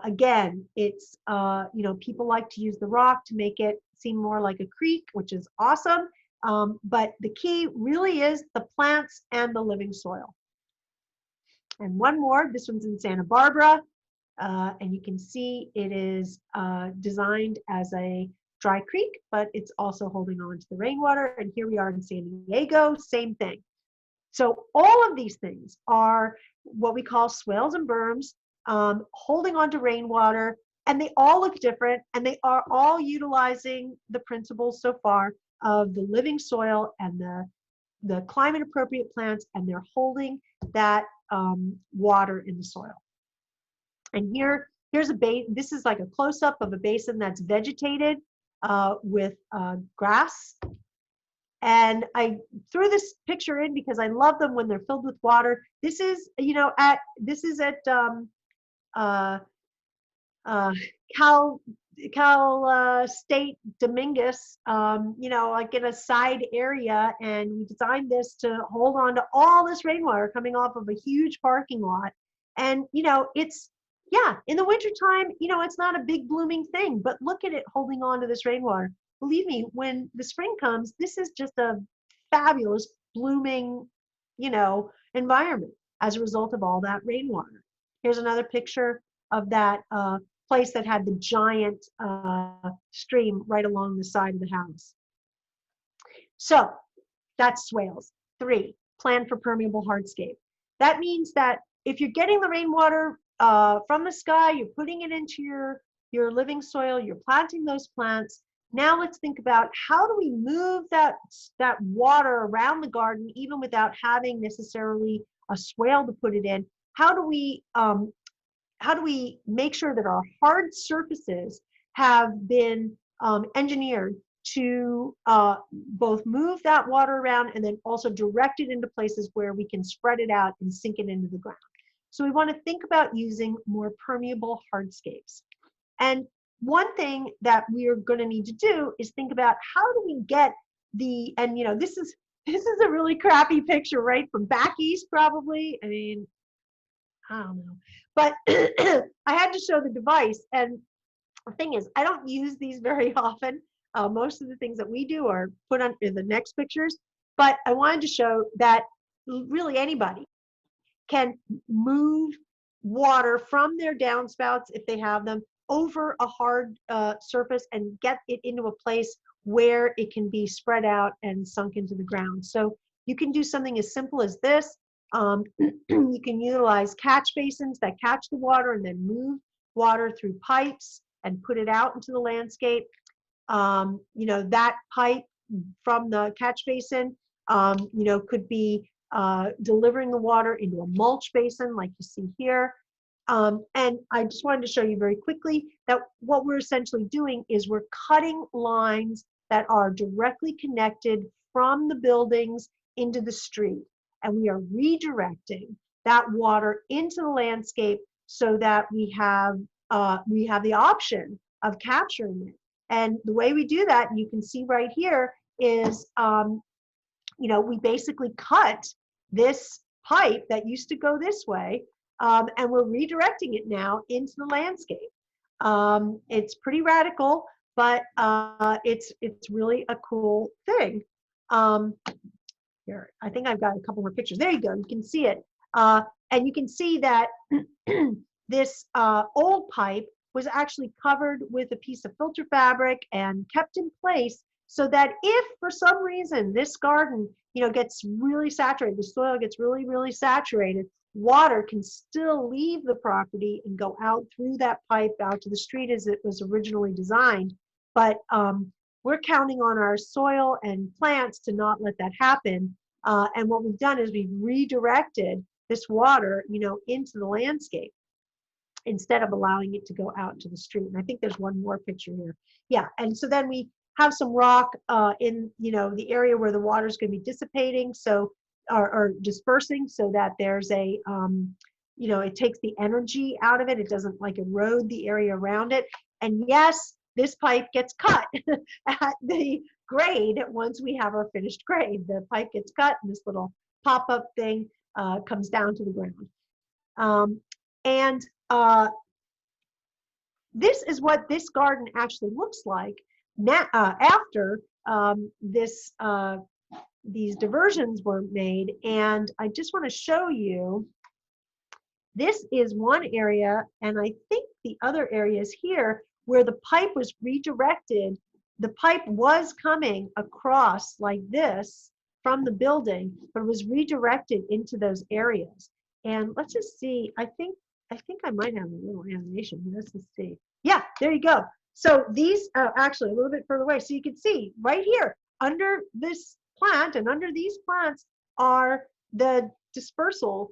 [SPEAKER 2] Again, it's, you know, people like to use the rock to make it seem more like a creek, which is awesome. But the key really is the plants and the living soil. And one more, this one's in Santa Barbara. And you can see it is designed as a dry creek, but it's also holding on to the rainwater. And here we are in San Diego, same thing. So all of these things are what we call swales and berms, holding on to rainwater, and they all look different, and they are all utilizing the principles so far of the living soil and the climate appropriate plants, and they're holding that water in the soil. And here's a basin. This is like a close-up of a basin that's vegetated with grass. And I threw this picture in because I love them when they're filled with water. This is, you know, at Cal State Dominguez, you know, like in a side area, and we designed this to hold on to all this rainwater coming off of a huge parking lot. And, you know, it's, yeah, in the wintertime, you know, it's not a big blooming thing, but look at it holding on to this rainwater. Believe me, when the spring comes, this is just a fabulous blooming, you know, environment as a result of all that rainwater. Here's another picture of that place that had the giant stream right along the side of the house. So that's swales. 3, plan for permeable hardscape. That means that if you're getting the rainwater from the sky, you're putting it into your living soil, you're planting those plants. Now let's think about, how do we move that water around the garden, even without having necessarily a swale to put it in? How do we make sure that our hard surfaces have been engineered to both move that water around and then also direct it into places where we can spread it out and sink it into the ground? So we want to think about using more permeable hardscapes. And one thing that we are going to need to do is think about, how do we get and you know, this is a really crappy picture, right, from back east probably. I mean, I don't know, but I had to show the device. And the thing is, I don't use these very often. Most of the things that we do are put on in the next pictures, but I wanted to show that really anybody can move water from their downspouts, if they have them, over a hard surface and get it into a place where it can be spread out and sunk into the ground. So you can do something as simple as this. You can utilize catch basins that catch the water and then move water through pipes and put it out into the landscape. You know, that pipe from the catch basin, you know, could be delivering the water into a mulch basin like you see here. And I just wanted to show you very quickly that what we're essentially doing is we're cutting lines that are directly connected from the buildings into the street. And we are redirecting that water into the landscape so that we have the option of capturing it. And the way we do that, and you can see right here, is you know, we basically cut this pipe that used to go this way, and we're redirecting it now into the landscape. It's pretty radical, but it's really a cool thing. here, I think I've got a couple more pictures. There you go. You can see it. And you can see that this old pipe was actually covered with a piece of filter fabric and kept in place so that if for some reason this garden, gets really saturated, the soil gets really, really saturated, water can still leave the property and go out through that pipe out to the street as it was originally designed. But we're counting on our soil and plants to not let that happen. And what we've done is we've redirected this water, into the landscape instead of allowing it to go out to the street. And I think there's one more picture here. Yeah, and so then we have some rock in, the area where the water is going to be dissipating, so or dispersing, so that there's a, it takes the energy out of it. It doesn't like erode the area around it. And yes, this pipe gets cut at the grade once we have our finished grade. The pipe gets cut and this little pop-up thing comes down to the ground. This is what this garden actually looks like now, after these diversions were made. And I just want to show you, this is one area, and I think the other area is here, where the pipe was redirected. The pipe was coming across like this from the building, but it was redirected into those areas. And let's just see, I think I might have a little animation here. Let's just see. Yeah, there you go. So these are actually a little bit further away. So you can see right here under this plant and under these plants are the dispersal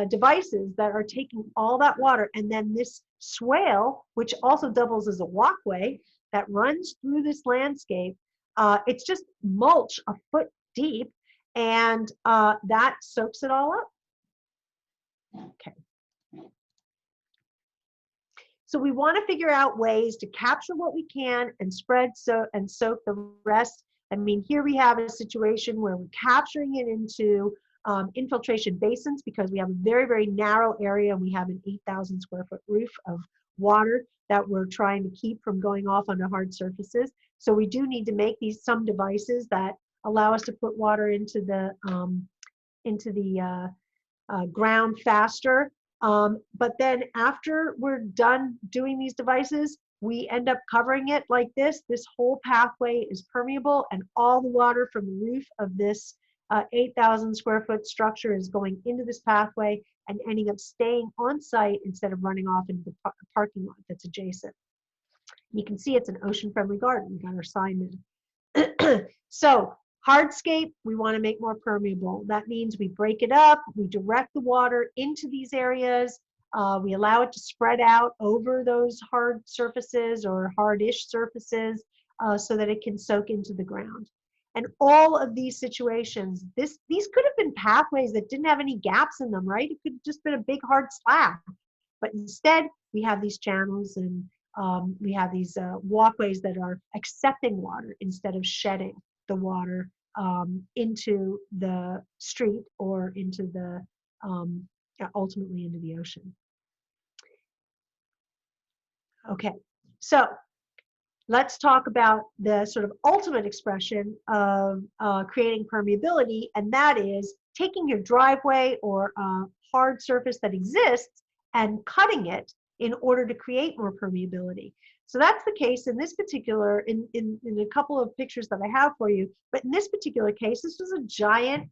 [SPEAKER 2] devices that are taking all that water. And then this swale, which also doubles as a walkway that runs through this landscape, it's just mulch a foot deep, and that soaks it all up. Okay. So we want to figure out ways to capture what we can and spread and soak the rest. I mean, here we have a situation where we're capturing it into infiltration basins because we have a very, very narrow area and we have an 8,000 square foot roof of water that we're trying to keep from going off onto hard surfaces. So we do need to make some devices that allow us to put water into the ground faster. But then after we're done doing these devices, we end up covering it like this. This whole pathway is permeable, and all the water from the roof of this 8,000 square foot structure is going into this pathway and ending up staying on site instead of running off into the parking lot that's adjacent. You can see it's an ocean-friendly garden. We got our sign in. So hardscape, we want to make more permeable. That means we break it up, we direct the water into these areas, we allow it to spread out over those hard surfaces or hard-ish surfaces so that it can soak into the ground. And all of these situations, these could have been pathways that didn't have any gaps in them, right? It could have just been a big hard slab. But instead, we have these channels and we have these walkways that are accepting water instead of shedding the water into the street or into the ultimately into the ocean. Okay, so let's talk about the sort of ultimate expression of creating permeability, and that is taking your driveway or a hard surface that exists and cutting it in order to create more permeability. So that's the case in this particular, in a couple of pictures that I have for you, but in this particular case, this was a giant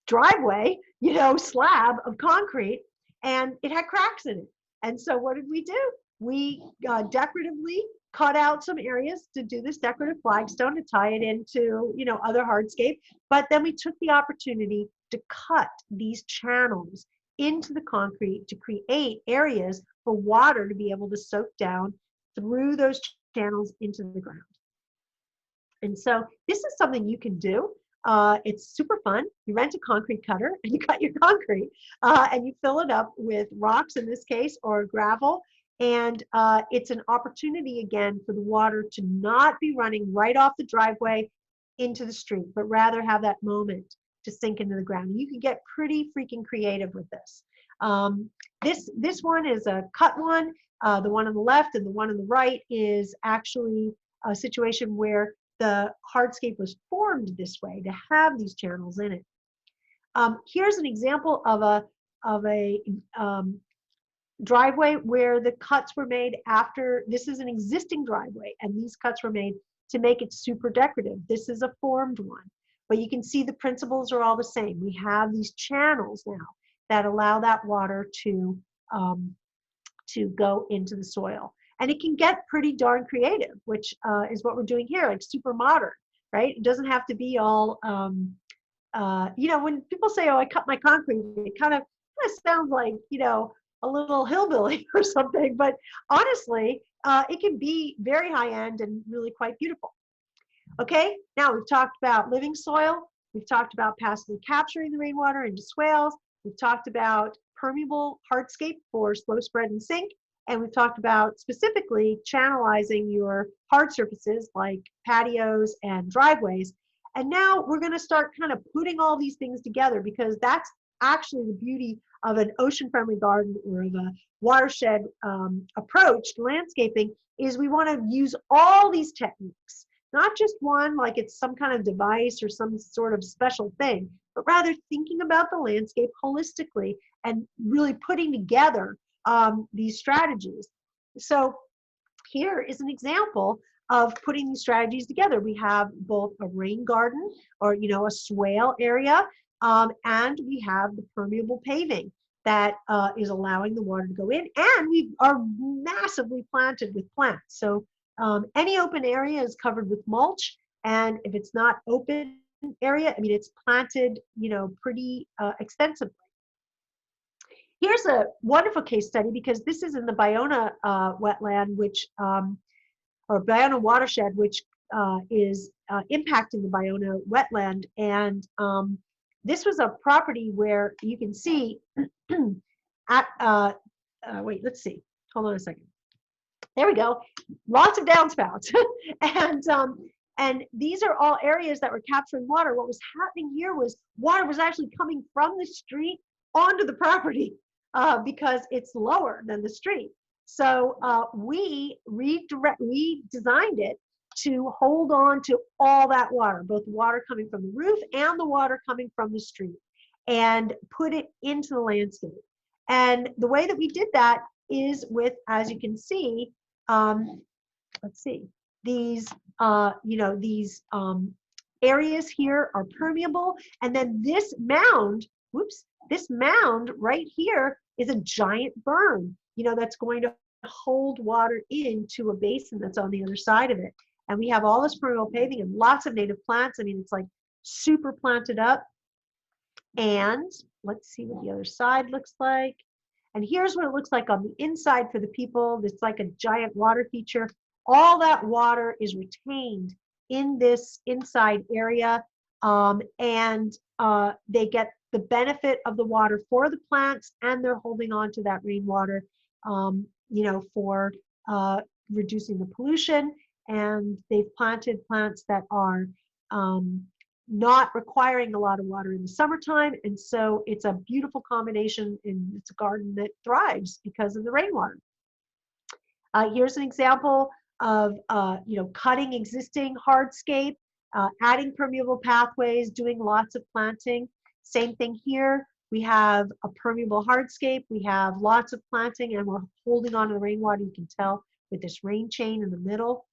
[SPEAKER 2] driveway, slab of concrete, and it had cracks in it. And so what did we do? We decoratively cut out some areas to do this decorative flagstone to tie it into, other hardscape. But then we took the opportunity to cut these channels into the concrete to create areas for water to be able to soak down through those channels into the ground. And so this is something you can do. It's super fun. You rent a concrete cutter and you cut your concrete and you fill it up with rocks in this case or gravel. And it's an opportunity again for the water to not be running right off the driveway into the street, but rather have that moment to sink into the ground. You can get pretty freaking creative with this. This one is a cut one. The one on the left and the one on the right is actually a situation where the hardscape was formed this way to have these channels in it. Here's an example of a driveway where the cuts were made after. This is an existing driveway, and these cuts were made to make it super decorative. This is a formed one, but you can see the principles are all the same. We have these channels now that allow that water to go into the soil. And it can get pretty darn creative, which is what we're doing here, like super modern, right? It doesn't have to be all, you know, when people say, oh, I cut my concrete, it kind of sounds like, you know, a little hillbilly or something, but honestly, it can be very high end and really quite beautiful. Okay, now we've talked about living soil. We've talked about passively capturing the rainwater into swales. We've talked about permeable hardscape for slow spread and sink. And we've talked about specifically channelizing your hard surfaces like patios and driveways. And now we're going to start kind of putting all these things together, because that's actually the beauty of an ocean-friendly garden or of a watershed approach to landscaping, is we want to use all these techniques, not just one like it's some kind of device or some sort of special thing, but rather thinking about the landscape holistically and really putting together these strategies. So here is an example of putting these strategies together. We have both a rain garden, or a swale area, and we have the permeable paving that is allowing the water to go in, and we are massively planted with plants. So any open area is covered with mulch, and if it's not open area, I mean, it's planted, pretty extensively. Here's a wonderful case study, because this is in the Bayona wetland, which, or Bayona watershed, which is impacting the Bayona wetland. And this was a property where you can see at, wait, let's see, hold on a second. There we go, lots of downspouts. And these are all areas that were capturing water. What was happening here was water was actually coming from the street onto the property because it's lower than the street. So we designed it to hold on to all that water, both water coming from the roof and the water coming from the street, and put it into the landscape. And the way that we did that is with, as you can see, let's see, these, these areas here are permeable. And then this mound, whoops, this mound right here is a giant berm, that's going to hold water into a basin that's on the other side of it. And we have all this permeable paving and lots of native plants. I mean, it's like super planted up. And let's see what the other side looks like. And here's what it looks like on the inside for the people. It's like a giant water feature. All that water is retained in this inside area, and they get the benefit of the water for the plants, and they're holding on to that rainwater, for reducing the pollution. And they've planted plants that are not requiring a lot of water in the summertime, and so it's a beautiful combination, and it's a garden that thrives because of the rainwater. Here's an example of cutting existing hardscape, adding permeable pathways, doing lots of planting. Same thing here. We have a permeable hardscape. We have lots of planting, and we're holding on to the rainwater. You can tell with this rain chain in the middle.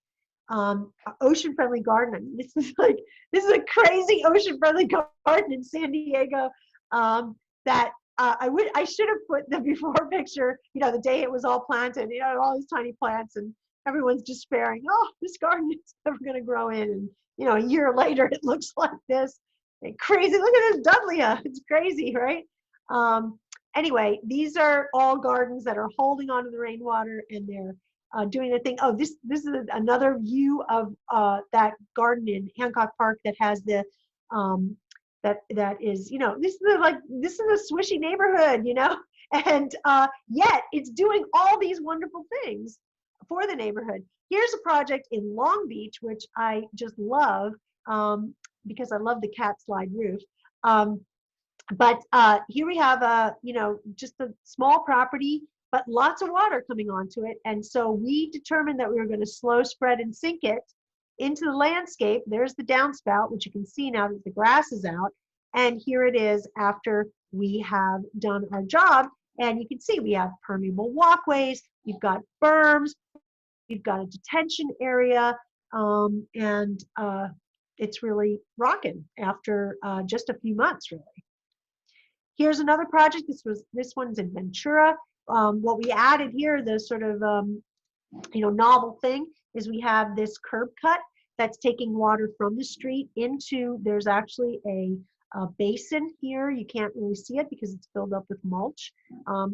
[SPEAKER 2] Ocean-friendly garden. I mean, this is a crazy ocean-friendly garden in San Diego that I should have put the before picture. The day it was all planted. All these tiny plants, and everyone's despairing. Oh, this garden is never going to grow in. And a year later, it looks like this. And crazy. Look at this Dudleya. It's crazy, right? Anyway, these are all gardens that are holding on to the rainwater, and they're doing a thing. Oh, this is another view of that garden in Hancock Park that has the that is this is a swishy neighborhood, and yet it's doing all these wonderful things for the neighborhood. Here's a project in Long Beach, which I just love because I love the cat slide roof. But here we have just a small property, but lots of water coming onto it. And so we determined that we were going to slow spread and sink it into the landscape. There's the downspout, which you can see now that the grass is out. And here it is after we have done our job. And you can see we have permeable walkways, you've got berms, you've got a detention area, and it's really rocking after just a few months, really. Here's another project. This one's in Ventura. What we added here, the sort of novel thing, is we have this curb cut that's taking water from the street into. There's actually a basin here. You can't really see it because it's filled up with mulch,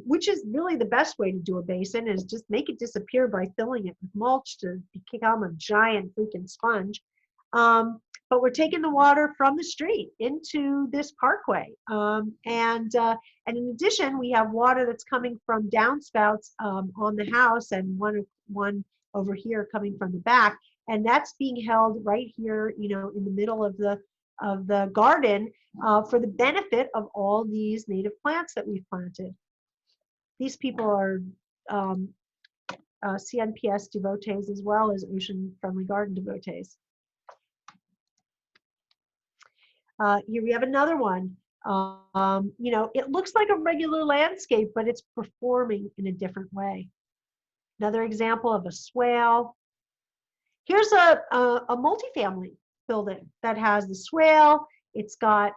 [SPEAKER 2] which is really the best way to do a basin, is just make it disappear by filling it with mulch to become a giant freaking sponge. But we're taking the water from the street into this parkway. And in addition, we have water that's coming from downspouts on the house, and one over here coming from the back. And that's being held right here, in the middle of the garden for the benefit of all these native plants that we've planted. These people are CNPS devotees as well as Ocean Friendly Garden devotees. Here we have another one. It looks like a regular landscape, but it's performing in a different way. Another example of a swale. Here's a multifamily building that has the swale. It's got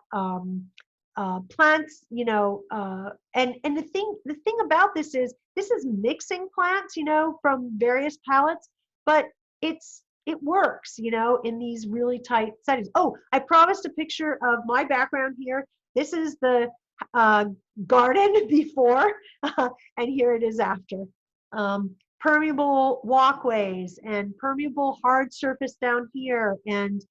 [SPEAKER 2] plants, and the thing about this is mixing plants, from various pallets, but it works, in these really tight settings. Oh, I promised a picture of my background here. This is the garden before, and here it is after. Permeable walkways and permeable hard surface down here, and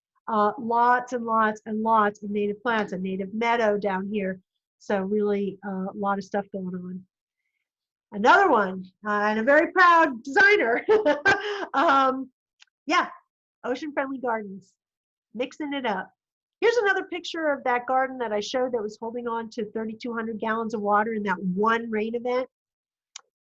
[SPEAKER 2] lots and lots and lots of native plants, a native meadow down here. So really a lot of stuff going on. Another one, and a very proud designer. Yeah, Ocean Friendly Gardens, mixing it up. Here's another picture of that garden that I showed that was holding on to 3,200 gallons of water in that one rain event.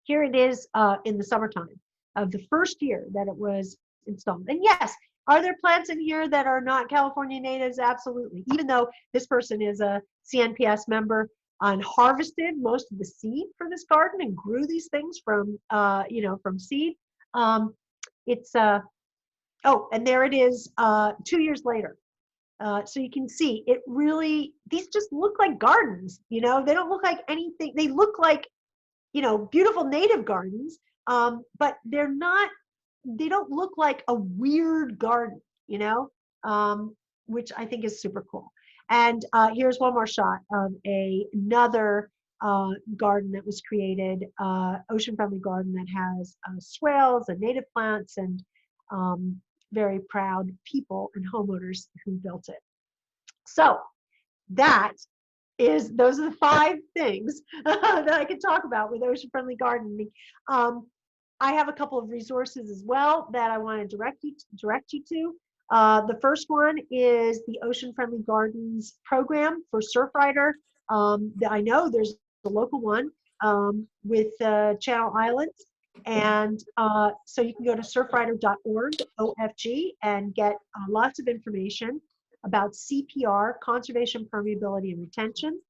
[SPEAKER 2] Here it is in the summertime of the first year that it was installed. And yes, are there plants in here that are not California natives? Absolutely. Even though this person is a CNPS member and harvested most of the seed for this garden and grew these things from, from seed. Oh, and there it is 2 years later. So you can see it really, these just look like gardens, they don't look like anything. They look like, beautiful native gardens, but they don't look like a weird garden, which I think is super cool. And here's one more shot of another garden that was created, Ocean Friendly Garden, that has swales and native plants and very proud people and homeowners who built it. So those are the 5 things that I can talk about with Ocean Friendly Gardening. I have a couple of resources as well that I want to direct you to. The first one is the Ocean Friendly Gardens program for Surfrider. I know there's a local one with Channel Islands. And so you can go to surfrider.org, OFG, and get lots of information about CPR, conservation, permeability, and retention.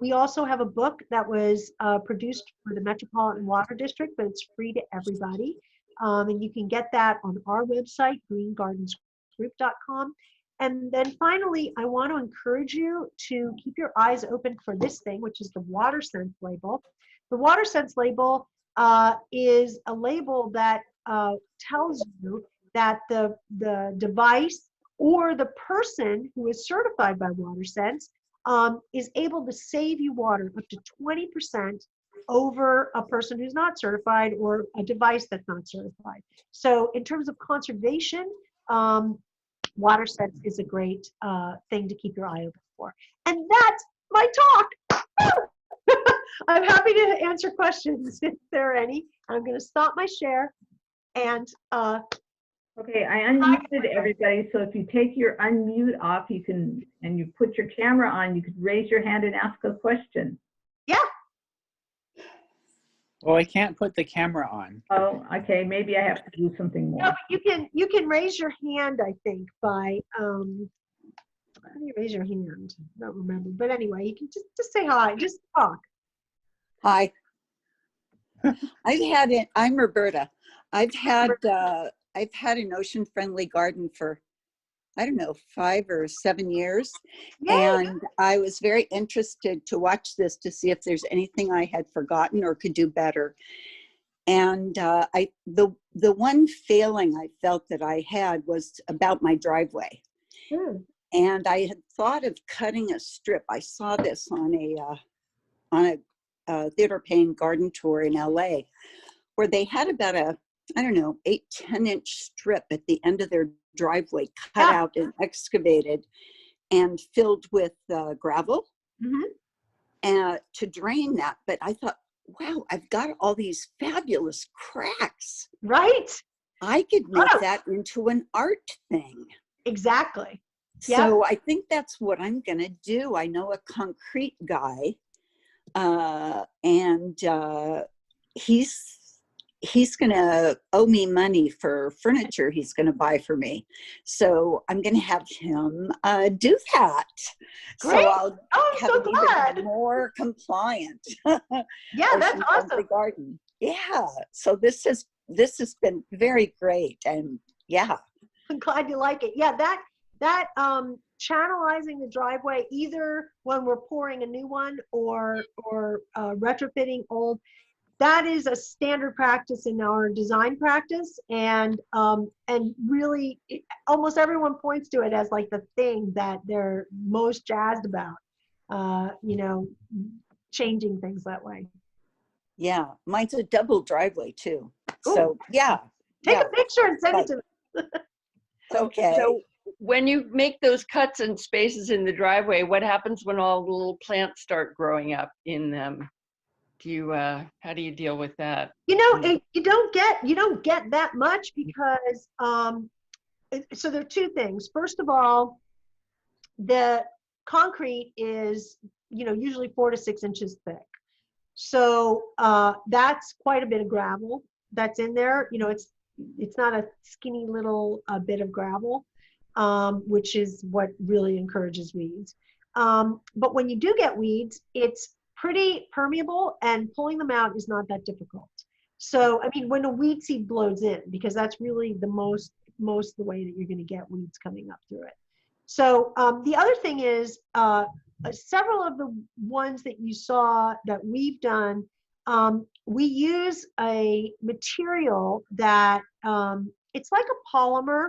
[SPEAKER 2] We also have a book that was produced for the Metropolitan Water District, but it's free to everybody. And you can get that on our website, greengardensgroup.com. And then finally, I want to encourage you to keep your eyes open for this thing, which is the Water Sense label. The Water Sense label is a label that tells you that the device or the person who is certified by WaterSense is able to save you water up to 20% over a person who's not certified or a device that's not certified. So in terms of conservation, WaterSense is a great thing to keep your eye open for. And that's my talk. I'm happy to answer questions if there are any. I'm going to stop my share and
[SPEAKER 1] okay, I unmuted everybody, so if you take your unmute off, you can, and you put your camera on, you could raise your hand and ask a question.
[SPEAKER 2] Yeah.
[SPEAKER 3] Well, I can't put the camera on.
[SPEAKER 1] Oh, okay, maybe I have to do something
[SPEAKER 2] No,
[SPEAKER 1] more.
[SPEAKER 2] but you can raise your hand, I think, by how do you raise your hand? I don't remember. But anyway, you can just say hi, just talk.
[SPEAKER 4] Hi. I'm Roberta. I've had an ocean-friendly garden for, I don't know, 5 or 7 years.
[SPEAKER 2] Yay.
[SPEAKER 4] And I was very interested to watch this to see if there's anything I had forgotten or could do better. And the one failing I felt that I had was about my driveway. And I had thought of cutting a strip. I saw this on a theater paying garden tour in LA, where they had about a, I don't know, 8-10 inch strip at the end of their driveway cut out and excavated and filled with gravel to drain that. But I thought, wow, I've got all these fabulous cracks.
[SPEAKER 2] Right.
[SPEAKER 4] I could make that into an art thing.
[SPEAKER 2] Exactly.
[SPEAKER 4] So I think that's what I'm going to do. I know a concrete guy, and he's going to owe me money for furniture he's going to buy for me. So I'm going to have him do that.
[SPEAKER 2] Great.
[SPEAKER 4] So I'll
[SPEAKER 2] I'm so glad.
[SPEAKER 4] even more compliant.
[SPEAKER 2] Yeah, that's awesome.
[SPEAKER 4] Garden. Yeah. So this has been very great, and yeah.
[SPEAKER 2] I'm glad you like it. Yeah, that channelizing the driveway, either when we're pouring a new one or retrofitting old, that is a standard practice in our design practice, and really almost everyone points to it as like the thing that they're most jazzed about, changing things that way.
[SPEAKER 4] Yeah, mine's a double driveway too. Ooh. So yeah.
[SPEAKER 2] Take a picture and send it to me.
[SPEAKER 4] Okay.
[SPEAKER 5] So when you make those cuts and spaces in the driveway, what happens when all the little plants start growing up in them? How do you deal with that?
[SPEAKER 2] You don't get that much because so there are two things. First of all, the concrete is usually 4 to 6 inches thick. So that's quite a bit of gravel that's in there. It's not a skinny little bit of gravel, which is what really encourages weeds. But when you do get weeds, it's pretty permeable, and pulling them out is not that difficult. So, I mean, when a weed seed blows in, because that's really the most the way that you're going to get weeds coming up through it. So the other thing is several of the ones that you saw that we've done, we use a material that it's like a polymer,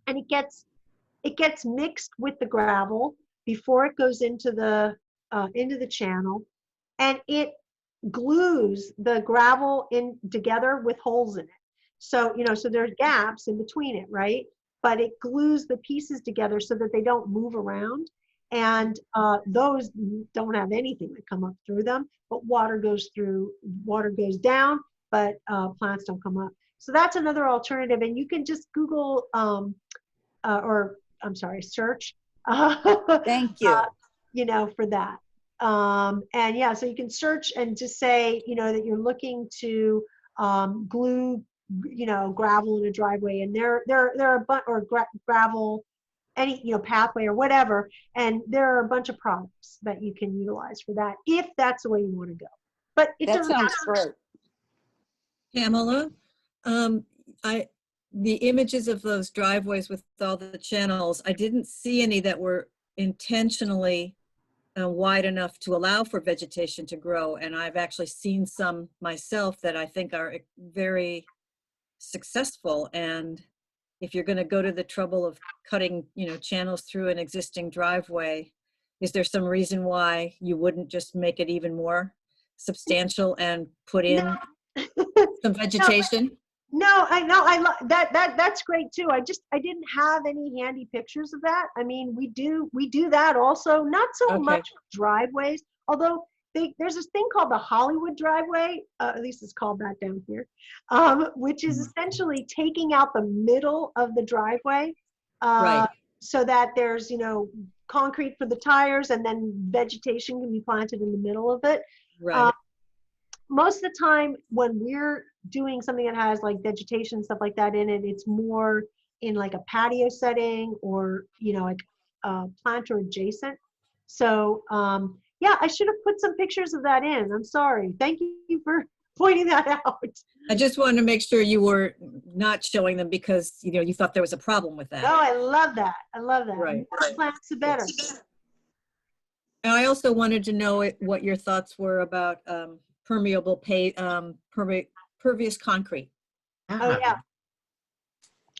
[SPEAKER 2] and it gets mixed with the gravel before it goes into the channel, and it glues the gravel in together with holes in it. So so there's gaps in between it, right? But it glues the pieces together so that they don't move around, and those don't have anything that come up through them. But water goes down, but plants don't come up. So that's another alternative, and you can just Google search.
[SPEAKER 4] Thank you.
[SPEAKER 2] For that. And yeah, so you can search and just say, that you're looking to glue, gravel in a driveway, and there are a bunch, or gravel, any, pathway or whatever. And there are a bunch of products that you can utilize for that, if that's the way you want to go. But it
[SPEAKER 4] that sounds great.
[SPEAKER 6] Pamela, the images of those driveways with all the channels, I didn't see any that were intentionally wide enough to allow for vegetation to grow. And I've actually seen some myself that I think are very successful. And if you're going to go to the trouble of cutting, channels through an existing driveway, is there some reason why you wouldn't just make it even more substantial and put in some vegetation?
[SPEAKER 2] No, I know. That's great too. I didn't have any handy pictures of that. I mean, we do that also, not so much driveways, although there's this thing called the Hollywood driveway, at least it's called that down here, which is essentially taking out the middle of the driveway,
[SPEAKER 6] right,
[SPEAKER 2] so that there's, concrete for the tires, and then vegetation can be planted in the middle of it.
[SPEAKER 6] Right.
[SPEAKER 2] most of the time when we're doing something that has like vegetation, stuff like that in it, it's more in like a patio setting or, you know, like planter adjacent. So yeah, I should have put some pictures of that in. I'm sorry. Thank you for pointing that out.
[SPEAKER 6] I just wanted to make sure you were not showing them because, you know, you thought there was a problem with that.
[SPEAKER 2] No, I love that. I love that.
[SPEAKER 6] Right.
[SPEAKER 2] The more plants, the better.
[SPEAKER 6] And I also wanted to know what your thoughts were about pervious concrete.
[SPEAKER 2] Oh yeah.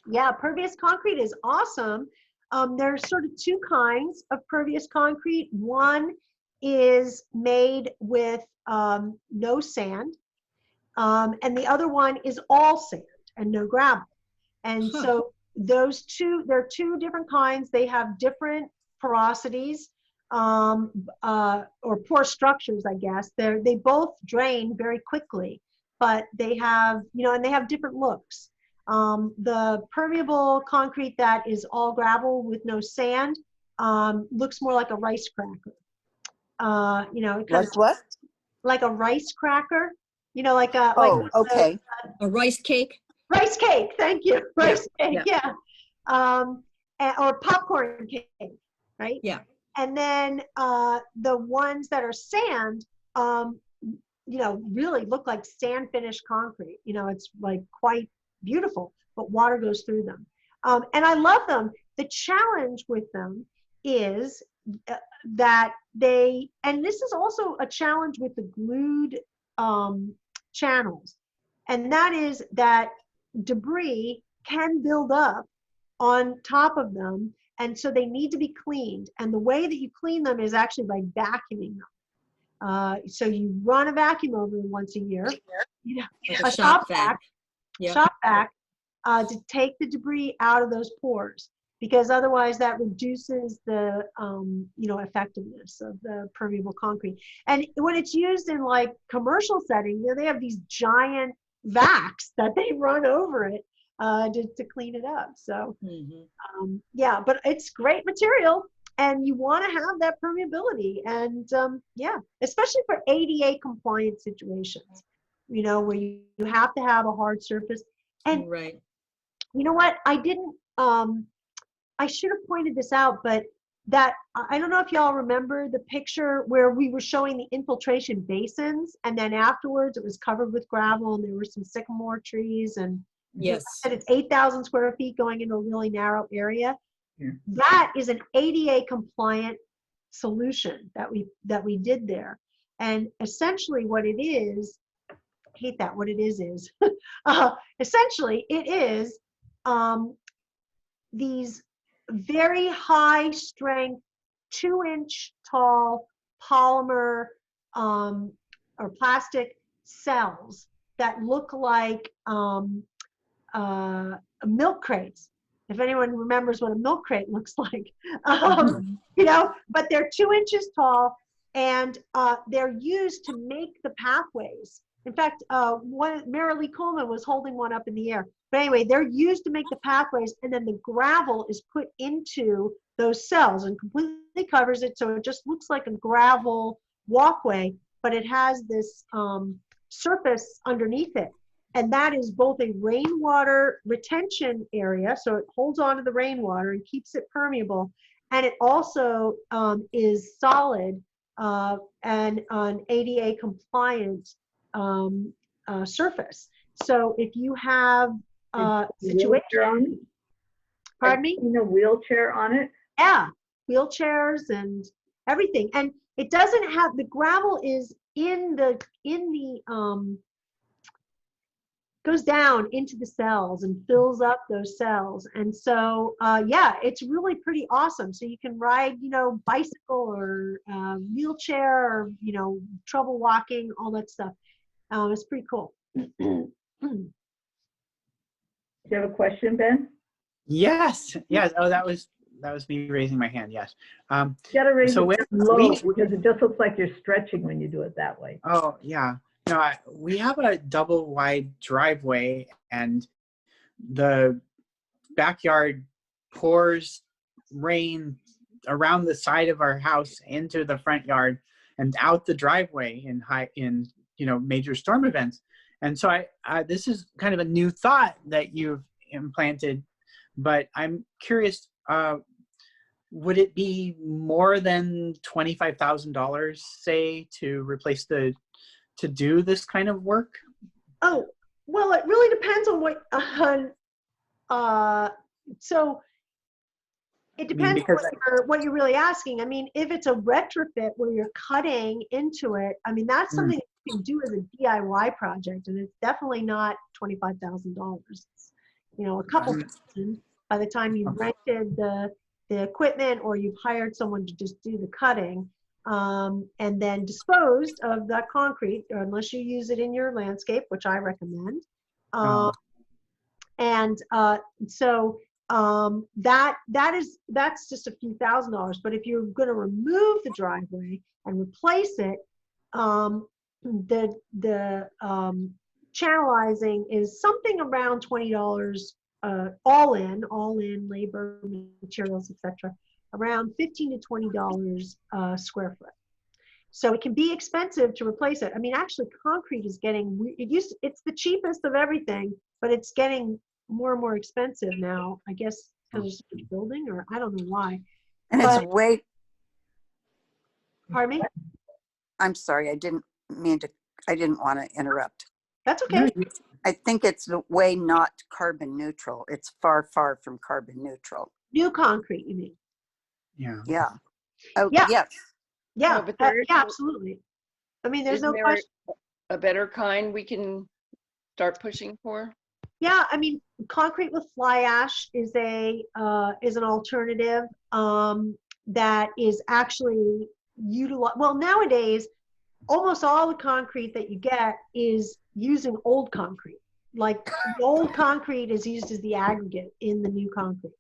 [SPEAKER 2] Yeah, pervious concrete is awesome. There's sort of two kinds of pervious concrete. One is made with no sand, and the other one is all sand and no gravel. And so those two, there are two different kinds. They have different porosities or pore structures, I guess. They both drain very quickly, but they have, you know, and they have different looks. The permeable concrete that is all gravel with no sand looks more like a rice cracker. You know, it
[SPEAKER 4] Like what?
[SPEAKER 2] like a rice cracker. You know, like a
[SPEAKER 4] Oh, okay.
[SPEAKER 6] A rice cake?
[SPEAKER 2] rice cake. Thank you, rice cake.
[SPEAKER 6] yeah.
[SPEAKER 2] Or popcorn cake, right?
[SPEAKER 6] Yeah.
[SPEAKER 2] And then the ones that are sand, you know, really look like sand finished concrete. You know, it's like quite beautiful, but water goes through them. And I love them. The challenge with them is that they, and this is also a challenge with the glued channels, and that is that debris can build up on top of them, and so they need to be cleaned. And the way that you clean them is actually by vacuuming them. So you run a vacuum over them once a year, you know,
[SPEAKER 6] Like
[SPEAKER 2] a shop vac.
[SPEAKER 6] Yeah.
[SPEAKER 2] Shop vac to take the debris out of those pores, because otherwise that reduces the you know, effectiveness of the permeable concrete. And when it's used in like commercial setting, you know, they have these giant vacs that they run over it to clean it up. So yeah, but it's great material, and you want to have that permeability, and yeah, especially for ADA compliant situations, you know, where you have to have a hard surface. And
[SPEAKER 6] Right.
[SPEAKER 2] you know what, I didn't I should have pointed this out, but that, I don't know if y'all remember the picture where we were showing the infiltration basins, and then afterwards it was covered with gravel and there were some sycamore trees, and
[SPEAKER 6] Yes.
[SPEAKER 2] and it's 8,000 square feet going into a really narrow area.
[SPEAKER 1] Yeah.
[SPEAKER 2] That is an ADA compliant solution that we did there. And essentially what it is, I hate that, what it is essentially it is these very high strength 2-inch tall polymer or plastic cells that look like milk crates, if anyone remembers what a milk crate looks like. You know, but they're 2 inches tall, and they're used to make the pathways. In fact, Marilee Coleman was holding one up in the air. But anyway, they're used to make the pathways, and then the gravel is put into those cells and completely covers it, so it just looks like a gravel walkway, but it has this surface underneath it. And that is both a rainwater retention area, so it holds on to the rainwater and keeps it permeable, and it also is solid and an ADA compliant surface. So if you have situation, pardon me?
[SPEAKER 1] A wheelchair on it?
[SPEAKER 2] Yeah, wheelchairs and everything. And it doesn't have, the gravel is in the goes down into the cells and fills up those cells. And so, yeah, it's really pretty awesome. So you can ride, you know, bicycle or wheelchair, or, you know, trouble walking, all that stuff. It's pretty cool.
[SPEAKER 1] Do you have a question, Ben?
[SPEAKER 3] Yes. Yes. Oh, that was me raising my hand. Yes.
[SPEAKER 1] You gotta raise
[SPEAKER 3] So
[SPEAKER 1] it low, because it just looks like you're stretching when you do it that way.
[SPEAKER 3] Oh, yeah. No, we have a double wide driveway, and the backyard pours rain around the side of our house into the front yard and out the driveway in major storm events. And so this is kind of a new thought that you've implanted, but I'm curious, would it be more than $25,000, say, to do this kind of work?
[SPEAKER 2] Oh, well, it really depends on so it depends on what you're really asking. I mean, if it's a retrofit where you're cutting into it, I mean, that's something you can do as a DIY project, and it's definitely not $25,000. It's, a couple thousand by the time you've rented the equipment or you've hired someone to just do the cutting, and then disposed of that concrete, or unless you use it in your landscape, which I recommend. That's just a few $1,000s. But if you're going to remove the driveway and replace it, the channelizing is something around $20 all in labor, materials, etc. Around $15 to $20 square foot. So it can be expensive to replace it. I mean, actually, concrete is it's the cheapest of everything, but it's getting more and more expensive now, I guess, because there's so much building, or I don't know why.
[SPEAKER 4] And it's way.
[SPEAKER 2] Pardon me?
[SPEAKER 4] I'm sorry, I didn't want to interrupt.
[SPEAKER 2] That's okay.
[SPEAKER 4] I think it's way not carbon neutral. It's far, far from carbon neutral.
[SPEAKER 2] New concrete, you mean?
[SPEAKER 3] Yeah.
[SPEAKER 4] Yeah. Oh,
[SPEAKER 2] yeah.
[SPEAKER 4] yes.
[SPEAKER 2] Yeah,
[SPEAKER 5] Oh, but
[SPEAKER 2] yeah, absolutely. I mean, there's
[SPEAKER 5] Isn't
[SPEAKER 2] no
[SPEAKER 5] there
[SPEAKER 2] question.
[SPEAKER 5] a better kind we can start pushing for?
[SPEAKER 2] Yeah, I mean, concrete with fly ash is an alternative that is actually utilized. Well, nowadays, almost all the concrete that you get is using old concrete. Like the old concrete is used as the aggregate in the new concrete.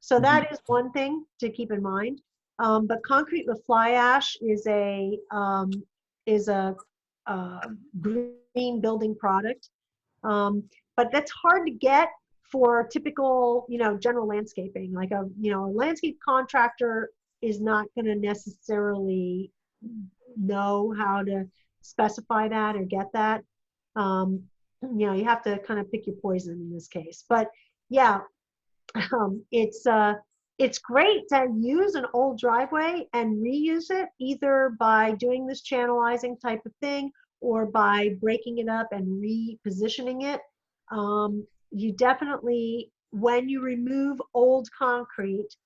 [SPEAKER 2] So that is one thing to keep in mind. But concrete with fly ash is a green building product. But that's hard to get for typical, general landscaping. Like a landscape contractor is not going to necessarily know how to specify that or get that. You have to kind of pick your poison in this case. But yeah, it's great to use an old driveway and reuse it, either by doing this channelizing type of thing or by breaking it up and repositioning it. You definitely, when you remove old concrete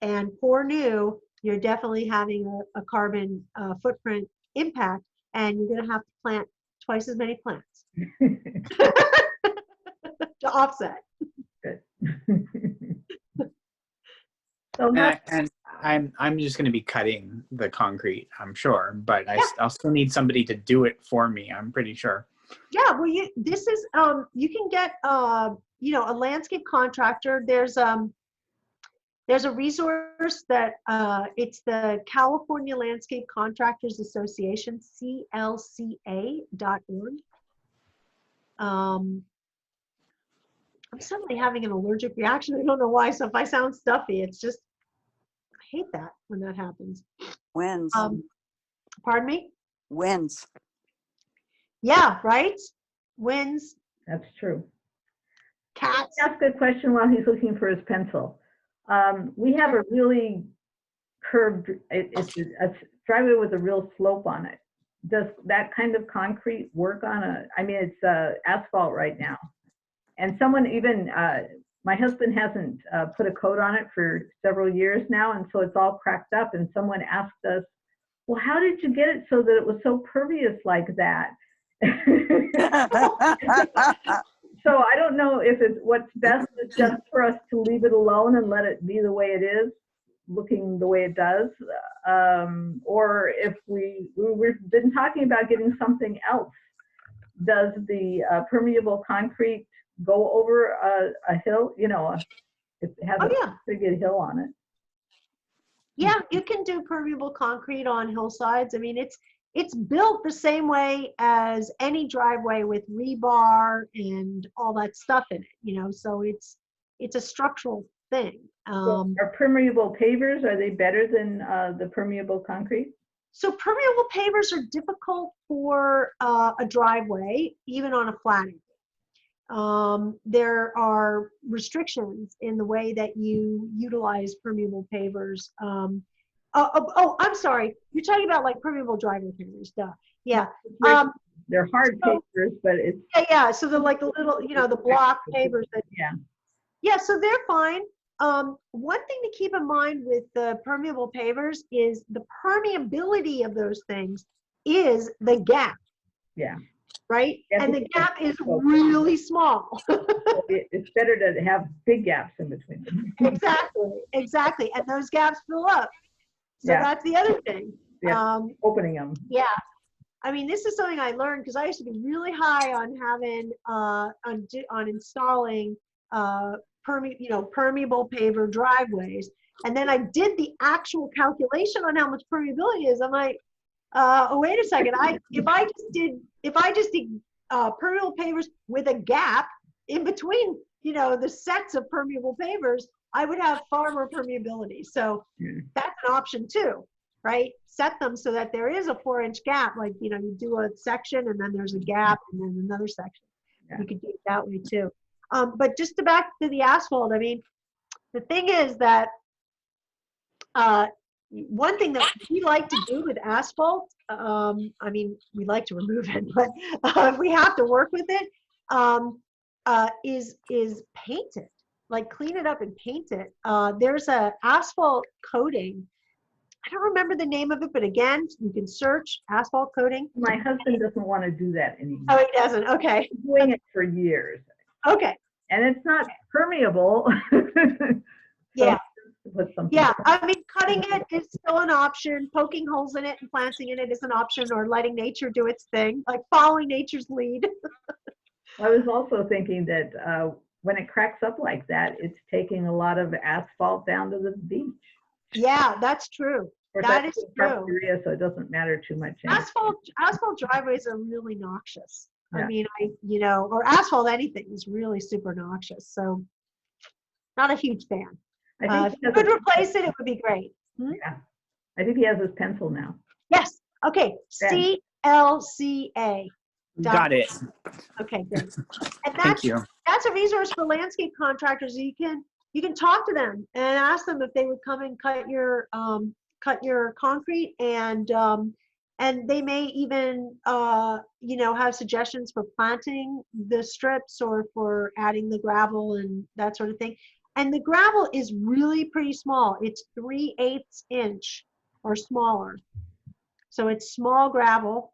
[SPEAKER 2] and pour new, you're definitely having a carbon footprint impact, and you're going to have to plant twice as many plants to offset.
[SPEAKER 1] Good. So
[SPEAKER 3] And I'm just going to be cutting the concrete, I'm sure, but I'll still need somebody to do it for me, I'm pretty sure.
[SPEAKER 2] Yeah, well, you can get a landscape contractor. There's a resource that it's the California Landscape Contractors Association, CLCA.org. I'm suddenly having an allergic reaction. I don't know why. So if I sound stuffy, it's just, I hate that when that happens.
[SPEAKER 4] Winds.
[SPEAKER 2] Pardon me?
[SPEAKER 4] Winds.
[SPEAKER 2] Yeah, right? Winds.
[SPEAKER 1] that's true.
[SPEAKER 2] Cats.
[SPEAKER 1] Ask a question while he's looking for his pencil. We have a really curved, it's a driveway with a real slope on it. Does that kind of concrete work on it's asphalt right now. And someone even, my husband hasn't put a coat on it for several years now, and so it's all cracked up. And someone asked us, well, how did you get it so that it was so pervious like that? So I don't know if what's best is just for us to leave it alone and let it be the way it is, looking the way it does, or if we've been talking about getting something else. Does the permeable concrete go over a hill? It has a pretty good hill on it.
[SPEAKER 2] Yeah, you can do permeable concrete on hillsides. I mean, it's built the same way as any driveway with rebar and all that stuff in it, so it's a structural thing.
[SPEAKER 1] So are permeable pavers, are they better than the permeable concrete?
[SPEAKER 2] So permeable pavers are difficult for a driveway, even on a flat area. There are restrictions in the way that you utilize permeable pavers. I'm sorry. You're talking about like permeable driveway pavers, duh. Yeah.
[SPEAKER 1] They're hard
[SPEAKER 2] so-
[SPEAKER 1] pavers, but it's,
[SPEAKER 2] Yeah. So they're like the little, the block pavers that.
[SPEAKER 1] yeah.
[SPEAKER 2] Yeah. So they're fine. One thing to keep in mind with the permeable pavers is the permeability of those things is the gap.
[SPEAKER 1] Yeah.
[SPEAKER 2] Right?
[SPEAKER 1] Yeah,
[SPEAKER 2] And the
[SPEAKER 1] because-
[SPEAKER 2] gap is really small.
[SPEAKER 1] It's better to have big gaps in between them.
[SPEAKER 2] Exactly. And those gaps fill up. So
[SPEAKER 1] Yeah.
[SPEAKER 2] that's the other thing.
[SPEAKER 1] Yeah. Opening them.
[SPEAKER 2] Yeah. I mean, this is something I learned because I used to be really high on having, on installing permeable paver driveways. And then I did the actual calculation on how much permeability is. I'm like, oh, wait a second. If I just did permeable pavers with a gap in between, the sets of permeable pavers, I would have far more permeability. So that's an option too, right? Set them so that there is a 4-inch gap. Like, you do a section and then there's a gap and then another section.
[SPEAKER 1] Yeah.
[SPEAKER 2] You could do it that way too. But just back to the asphalt, I mean, the thing is that one thing that we like to do with asphalt, I mean, we like to remove it, but if we have to work with it, is paint it, like clean it up and paint it. There's a asphalt coating. I don't remember the name of it, but again, you can search asphalt coating.
[SPEAKER 1] My husband doesn't want to do that anymore.
[SPEAKER 2] Oh, he doesn't. Okay.
[SPEAKER 1] He's doing it for years.
[SPEAKER 2] Okay.
[SPEAKER 1] And it's not permeable.
[SPEAKER 2] Yeah.
[SPEAKER 1] With something.
[SPEAKER 2] Yeah, I mean, cutting it is still an option. Poking holes in it and planting in it is an option, or letting nature do its thing, like following nature's lead.
[SPEAKER 1] I was also thinking that when it cracks up like that, it's taking a lot of asphalt down to the beach.
[SPEAKER 2] Yeah, that's true.
[SPEAKER 1] Of course,
[SPEAKER 2] That
[SPEAKER 1] that's
[SPEAKER 2] is
[SPEAKER 1] a rough
[SPEAKER 2] true.
[SPEAKER 1] area, so it doesn't matter too much. anyway.
[SPEAKER 2] Asphalt driveways are really noxious.
[SPEAKER 1] Yeah.
[SPEAKER 2] I mean, or asphalt anything is really super noxious. So, not a huge fan.
[SPEAKER 1] I
[SPEAKER 2] If
[SPEAKER 1] think
[SPEAKER 2] you could replace it, it would be great.
[SPEAKER 1] yeah. I think he has his pencil now.
[SPEAKER 2] Yes. Okay.
[SPEAKER 1] Yeah.
[SPEAKER 2] CLCA.
[SPEAKER 3] Got it.
[SPEAKER 2] Okay, good. And
[SPEAKER 3] Thank you.
[SPEAKER 2] that's a resource for landscape contractors. You can talk to them and ask them if they would come and cut your concrete, and they may even have suggestions for planting the strips or for adding the gravel and that sort of thing. And the gravel is really pretty small. It's 3/8 inch or smaller. So it's small gravel.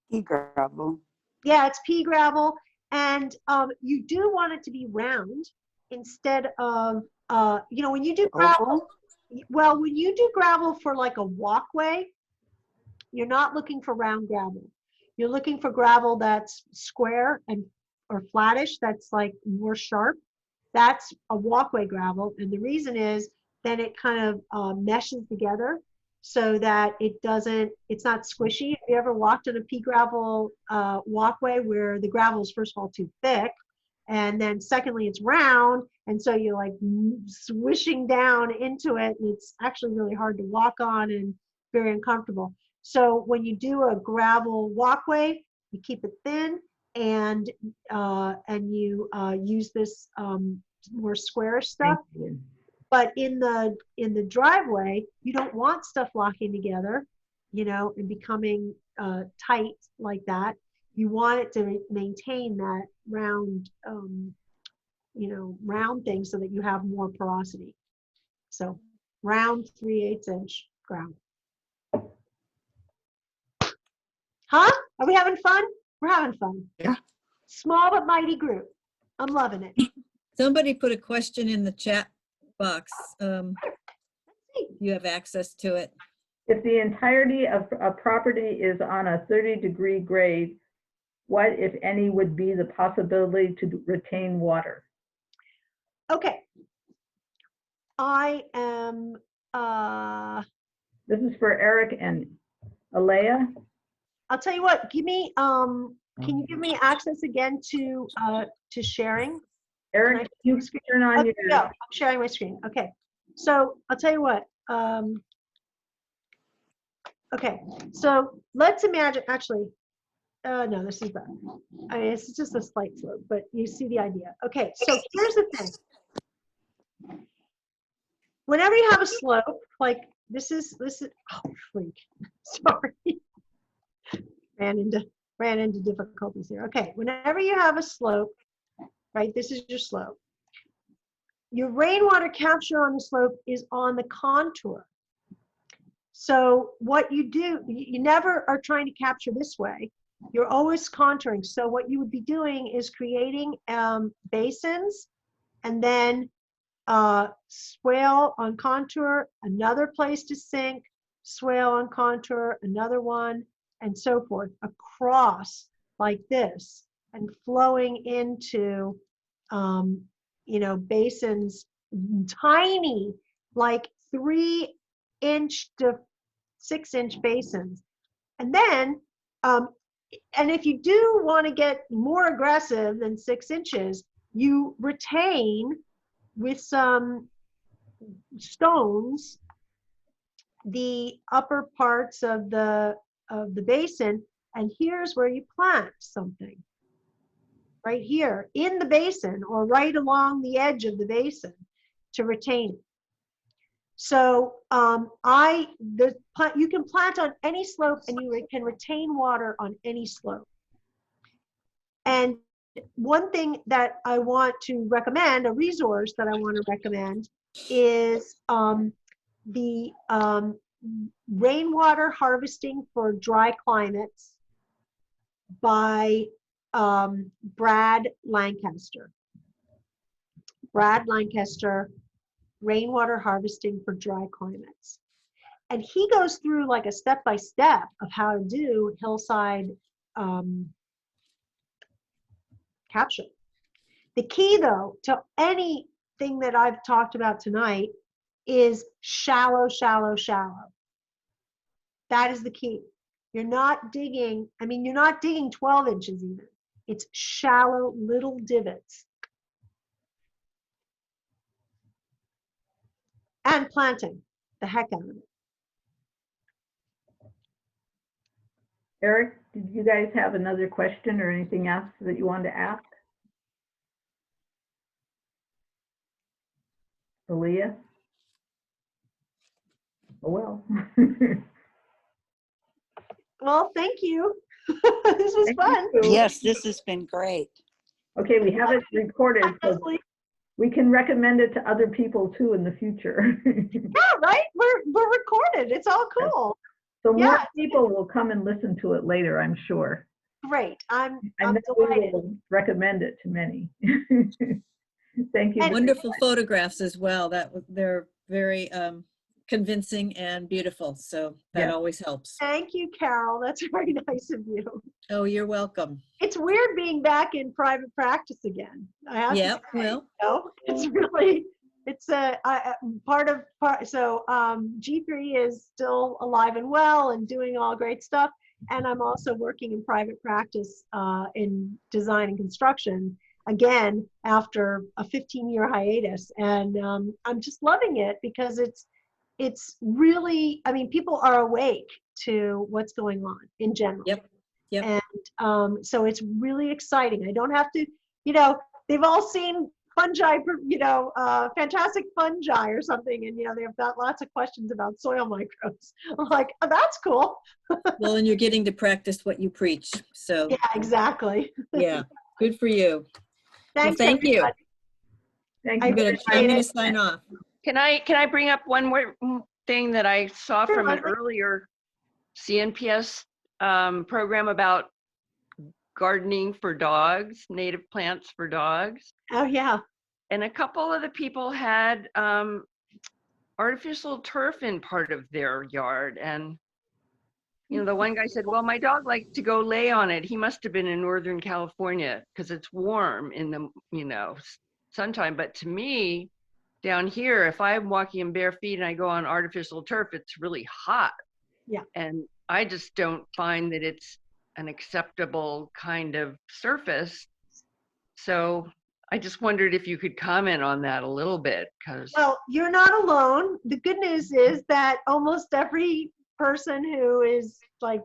[SPEAKER 4] Pea gravel.
[SPEAKER 2] Yeah, it's pea gravel. And you do want it to be round instead of, when you do gravel, well, when you do gravel for like a walkway, you're not looking for round gravel. You're looking for gravel that's square or flattish, that's like more sharp. That's a walkway gravel. And the reason is then it kind of meshes together so that it's not squishy. Have you ever walked on a pea gravel walkway where the gravel is, first of all, too thick, and then secondly, it's round, and so you're like swishing down into it, and it's actually really hard to walk on and very uncomfortable. So when you do a gravel walkway, you keep it thin, and you use this more squarish stuff. But in the driveway, you don't want stuff locking together, and becoming tight like that. You want it to maintain that round, round thing so that you have more porosity. So round 3/8 inch ground. Huh? Are we having fun? We're having fun.
[SPEAKER 3] Yeah.
[SPEAKER 2] Small but mighty group. I'm loving it.
[SPEAKER 6] Somebody put a question in the chat box. You have access to it.
[SPEAKER 1] If the entirety of a property is on a 30-degree grade, what, if any, would be the possibility to retain water?
[SPEAKER 2] Okay. I am,
[SPEAKER 1] This is for Eric and Alea.
[SPEAKER 2] I'll tell you what, give me, can you give me access again to sharing?
[SPEAKER 1] Eric, you turn on
[SPEAKER 2] Okay,
[SPEAKER 1] your.
[SPEAKER 2] no, I'm sharing my screen. Okay. So I'll tell you what, Okay, so let's imagine, actually, no, this is bad. I mean, it's just a slight slope, but you see the idea. Okay, so here's the thing. Whenever you have a slope, like this is, oh, freak, sorry. Ran into difficulties here. Okay, whenever you have a slope, right, this is your slope. Your rainwater capture on the slope is on the contour. So what you do, you never are trying to capture this way. You're always contouring. So what you would be doing is creating basins and then swale on contour, another place to sink, swale on contour, another one, and so forth, across like this, and flowing into, basins, tiny, like 3-inch to 6-inch basins. And then, and if you do want to get more aggressive than 6 inches, you retain with some stones the upper parts of the basin, and here's where you plant something right here in the basin or right along the edge of the basin to retain it. So you can plant on any slope and you can retain water on any slope. And one thing that I want to recommend, a resource that I want to recommend, is the rainwater harvesting for dry climates by Brad Lancaster. Brad Lancaster, rainwater harvesting for dry climates. And he goes through like a step-by-step of how to do hillside capture. The key though to anything that I've talked about tonight is shallow, shallow, shallow. That is the key. You're not digging, you're not digging 12 inches even. It's shallow little divots. And planting the heck out of it.
[SPEAKER 1] Eric, did you guys have another question or anything else that you wanted to ask? Aaliyah? Oh, well.
[SPEAKER 2] Well, thank you. This was fun.
[SPEAKER 4] Yes, this has been great.
[SPEAKER 1] Okay, we have it recorded, so we can recommend it to other people too in the future.
[SPEAKER 2] Yeah, right? We're recorded. It's all cool.
[SPEAKER 1] So more people will come and listen to it later, I'm sure.
[SPEAKER 2] Great. I'm
[SPEAKER 1] delighted. We will recommend it to many. Thank you.
[SPEAKER 6] And wonderful photographs as well. They're very convincing and beautiful. So that always helps.
[SPEAKER 2] Thank you, Carol. That's very nice of you.
[SPEAKER 6] Oh, you're welcome.
[SPEAKER 2] It's weird being back in private practice again. I have to say,
[SPEAKER 6] well,
[SPEAKER 2] it's really, it's a part. So G3 is still alive and well and doing all great stuff. And I'm also working in private practice in design and construction again after a 15-year hiatus. And I'm just loving it because it's really, people are awake to what's going on in general.
[SPEAKER 6] Yep.
[SPEAKER 2] And so it's really exciting. I don't have to, they've all seen fungi, fantastic fungi or something. And, they've got lots of questions about soil microbes. I'm like, oh, that's cool.
[SPEAKER 6] Well, and you're getting to practice what you preach. So
[SPEAKER 2] yeah, exactly.
[SPEAKER 6] Yeah, good for you.
[SPEAKER 2] Thanks,
[SPEAKER 6] well, thank
[SPEAKER 2] everybody.
[SPEAKER 6] you.
[SPEAKER 1] Thank
[SPEAKER 6] I'm
[SPEAKER 1] you.
[SPEAKER 6] going to sign off.
[SPEAKER 5] Can I bring up one more thing that I saw
[SPEAKER 2] Sure,
[SPEAKER 5] from an
[SPEAKER 2] Leslie.
[SPEAKER 5] earlier CNPS program about gardening for dogs, native plants for dogs?
[SPEAKER 2] Oh, yeah.
[SPEAKER 5] And a couple of the people had artificial turf in part of their yard. And, the one guy said, well, my dog liked to go lay on it. He must have been in Northern California because it's warm in the, sometime. But to me, down here, if I'm walking in bare feet and I go on artificial turf, it's really hot.
[SPEAKER 2] Yeah.
[SPEAKER 5] And I just don't find that it's an acceptable kind of surface. So I just wondered if you could comment on that a little bit, because
[SPEAKER 2] Well, you're not alone. The good news is that almost every person who is like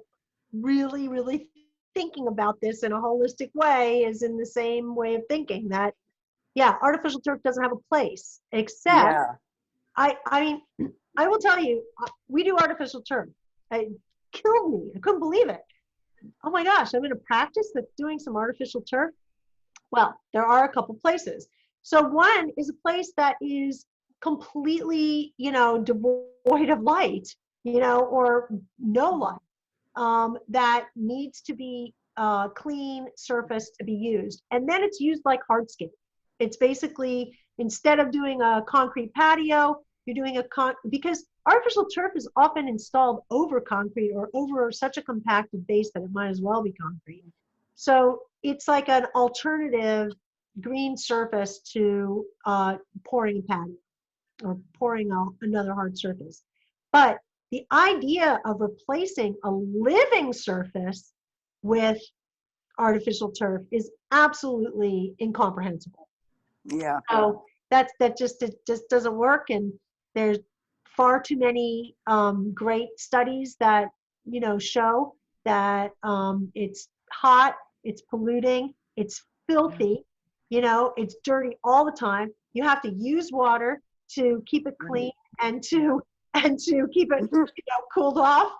[SPEAKER 2] really, really thinking about this in a holistic way is in the same way of thinking that, yeah, artificial turf doesn't have a place, except
[SPEAKER 4] Yeah.
[SPEAKER 2] I mean, I will tell you, we do artificial turf. It killed me. I couldn't believe it. Oh my gosh, I'm in a practice that's doing some artificial turf. Well, there are a couple places. So one is a place that is completely, devoid of light, or no light, that needs to be clean surface to be used. And then it's used like hardscape. It's basically, instead of doing a concrete patio, you're doing because artificial turf is often installed over concrete or over such a compacted base that it might as well be concrete. So it's like an alternative green surface to pouring a patio or pouring another hard surface. But the idea of replacing a living surface with artificial turf is absolutely incomprehensible.
[SPEAKER 4] Yeah.
[SPEAKER 2] So it just doesn't work, and there's far too many great studies that show that it's hot, it's polluting, it's filthy, it's dirty all the time. You have to use water to keep it clean and to keep it cooled off.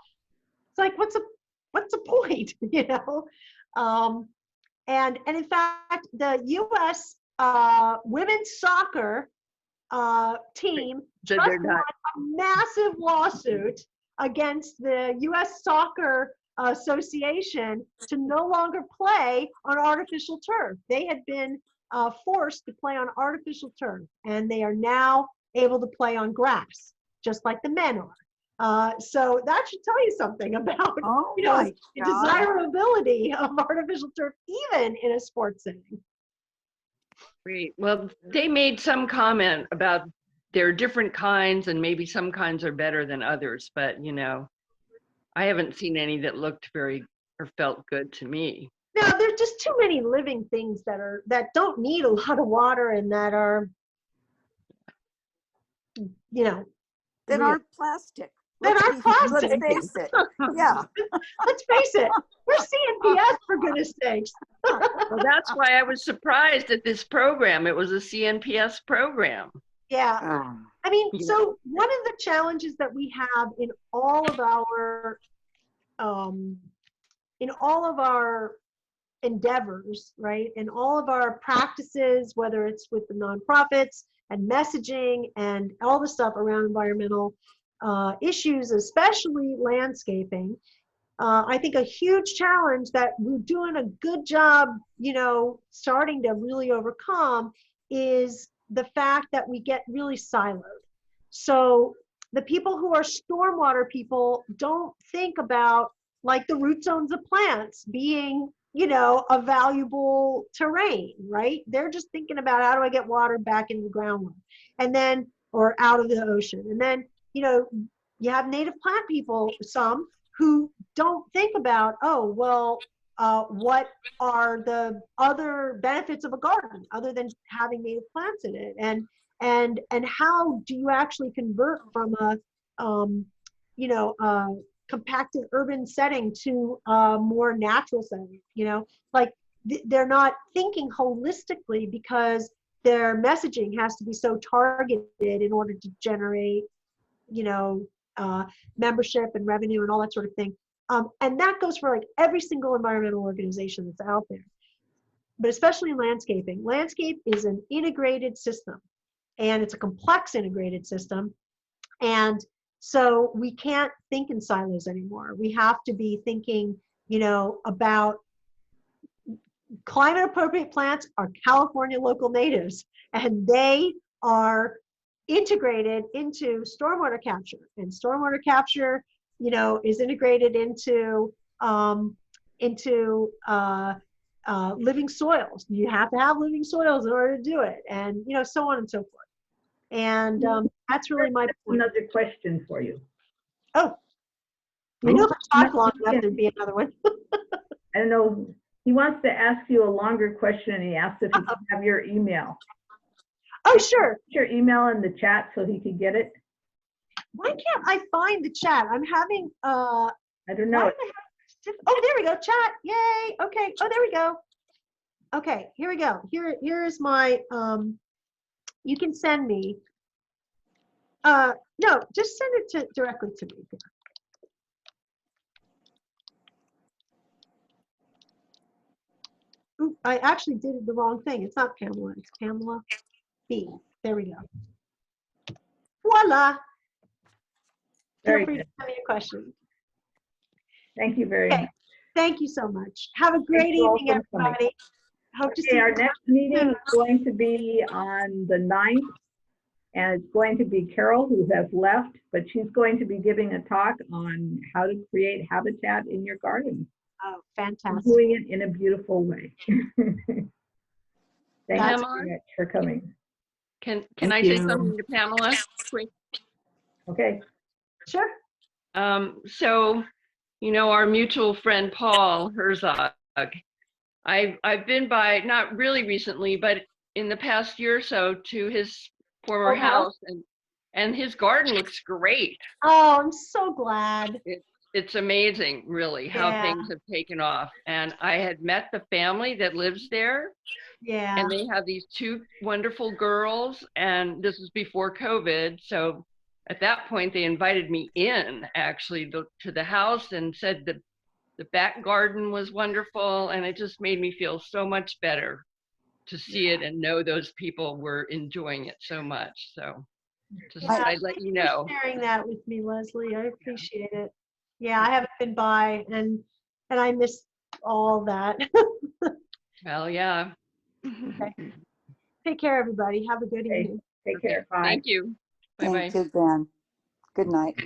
[SPEAKER 2] It's like what's the point, and in fact the US women's soccer team
[SPEAKER 5] So
[SPEAKER 2] just
[SPEAKER 5] they're
[SPEAKER 2] won
[SPEAKER 5] not.
[SPEAKER 2] a massive lawsuit against the US Soccer Association to no longer play on artificial turf. They had been forced to play on artificial turf, and they are now able to play on grass, just like the men are. So that should tell you something about
[SPEAKER 4] Oh
[SPEAKER 2] the
[SPEAKER 4] my God.
[SPEAKER 2] desirability of artificial turf, even in a sports setting.
[SPEAKER 5] Great. Well, they made some comment about there are different kinds and maybe some kinds are better than others, but I haven't seen any that looked very or felt good to me.
[SPEAKER 2] No, there's just too many living things that don't need a lot of water and that are,
[SPEAKER 4] That
[SPEAKER 2] real.
[SPEAKER 4] aren't plastic.
[SPEAKER 2] That
[SPEAKER 4] Let's
[SPEAKER 2] aren't
[SPEAKER 4] be-
[SPEAKER 2] plastic.
[SPEAKER 4] Let's face it. Yeah.
[SPEAKER 2] Let's face it, we're CNPS for goodness sakes.
[SPEAKER 5] Well, that's why I was surprised at this program. It was a CNPS program.
[SPEAKER 2] Yeah,
[SPEAKER 4] Oh.
[SPEAKER 2] I mean, so one of the challenges that we have in all of our endeavors, right, in all of our practices, whether it's with the nonprofits and messaging and all the stuff around environmental issues, especially landscaping, I think a huge challenge that we're doing a good job, starting to really overcome is the fact that we get really siloed. So the people who are stormwater people don't think about like the root zones of plants being, a valuable terrain, right? They're just thinking about how do I get water back into the groundwater and then, or out of the ocean. And then, you have native plant people, some who don't think about, oh, well, what are the other benefits of a garden other than having native plants in it? And how do you actually convert from a compacted urban setting to a more natural setting? They're not thinking holistically because their messaging has to be so targeted in order to generate membership and revenue and all that sort of thing. And that goes for like every single environmental organization that's out there, but especially in landscaping. Landscape is an integrated system, and it's a complex integrated system. And so we can't think in silos anymore. We have to be thinking, about climate appropriate plants are California local natives, and they are integrated into stormwater capture, and stormwater capture, is integrated into living soils. You have to have living soils in order to do it, and so on and so forth. And that's really my point.
[SPEAKER 1] Another question for you.
[SPEAKER 2] Oh, I know if I talk long enough, there'd be another one.
[SPEAKER 1] I don't know. He wants to ask you a longer question, and he asked if he could have your email.
[SPEAKER 2] Oh, sure.
[SPEAKER 1] Put your email in the chat so he could get it.
[SPEAKER 2] Why can't I find the chat? I'm having,
[SPEAKER 1] I don't
[SPEAKER 2] why
[SPEAKER 1] know.
[SPEAKER 2] am I having, oh, there we go, chat, yay, okay, oh, there we go. Okay, here we go. Here is my, you can send me, no, just send it directly to me. Ooh, I actually did the wrong thing. It's not Pamela, it's Pamela B. There we go. Voila. Feel
[SPEAKER 1] Very
[SPEAKER 2] free to
[SPEAKER 1] good.
[SPEAKER 2] send me a question.
[SPEAKER 1] Thank you very
[SPEAKER 2] Okay,
[SPEAKER 1] much.
[SPEAKER 2] thank you so much. Have a great
[SPEAKER 1] you all
[SPEAKER 2] evening,
[SPEAKER 1] for coming.
[SPEAKER 2] everybody. Hope to see
[SPEAKER 1] Okay, our
[SPEAKER 2] you
[SPEAKER 1] next meeting is going to be on the 9th, and it's going to be Carol, who has left, but she's going to be giving a talk on how to create habitat in your garden.
[SPEAKER 2] Oh,
[SPEAKER 1] And
[SPEAKER 2] fantastic.
[SPEAKER 1] doing it in a beautiful way. Thank you
[SPEAKER 5] Pamela,
[SPEAKER 1] very much for coming.
[SPEAKER 5] can
[SPEAKER 3] Thank
[SPEAKER 5] I say
[SPEAKER 3] you.
[SPEAKER 5] something to Pamela? Quick.
[SPEAKER 1] Okay.
[SPEAKER 2] Sure.
[SPEAKER 5] So, you know, our mutual friend Paul Herzog, I've been by, not really recently, but in the past year or so, to his former
[SPEAKER 2] Old house?
[SPEAKER 5] house, and his garden looks great.
[SPEAKER 2] Oh, I'm so glad.
[SPEAKER 5] It's amazing, really, how
[SPEAKER 2] Yeah.
[SPEAKER 5] things have taken off. And I had met the family that lives there,
[SPEAKER 2] Yeah.
[SPEAKER 5] and they have these two wonderful girls, and this was before COVID. So at that point, they invited me in actually to the house and said that the back garden was wonderful, and it just made me feel so much better to see it and know those people were enjoying it so much. So just
[SPEAKER 2] Yeah,
[SPEAKER 5] I'd let
[SPEAKER 2] thank
[SPEAKER 5] you
[SPEAKER 2] for
[SPEAKER 5] know.
[SPEAKER 2] sharing that with me, Leslie. I appreciate it. Yeah, I haven't been by, and I miss all that.
[SPEAKER 5] Well, yeah.
[SPEAKER 2] Take care, everybody. Have a good
[SPEAKER 1] Okay.
[SPEAKER 2] evening.
[SPEAKER 1] Take
[SPEAKER 5] Okay,
[SPEAKER 1] care. Bye.
[SPEAKER 5] thank you. Bye-bye.
[SPEAKER 4] Thank you, Ben. Good night.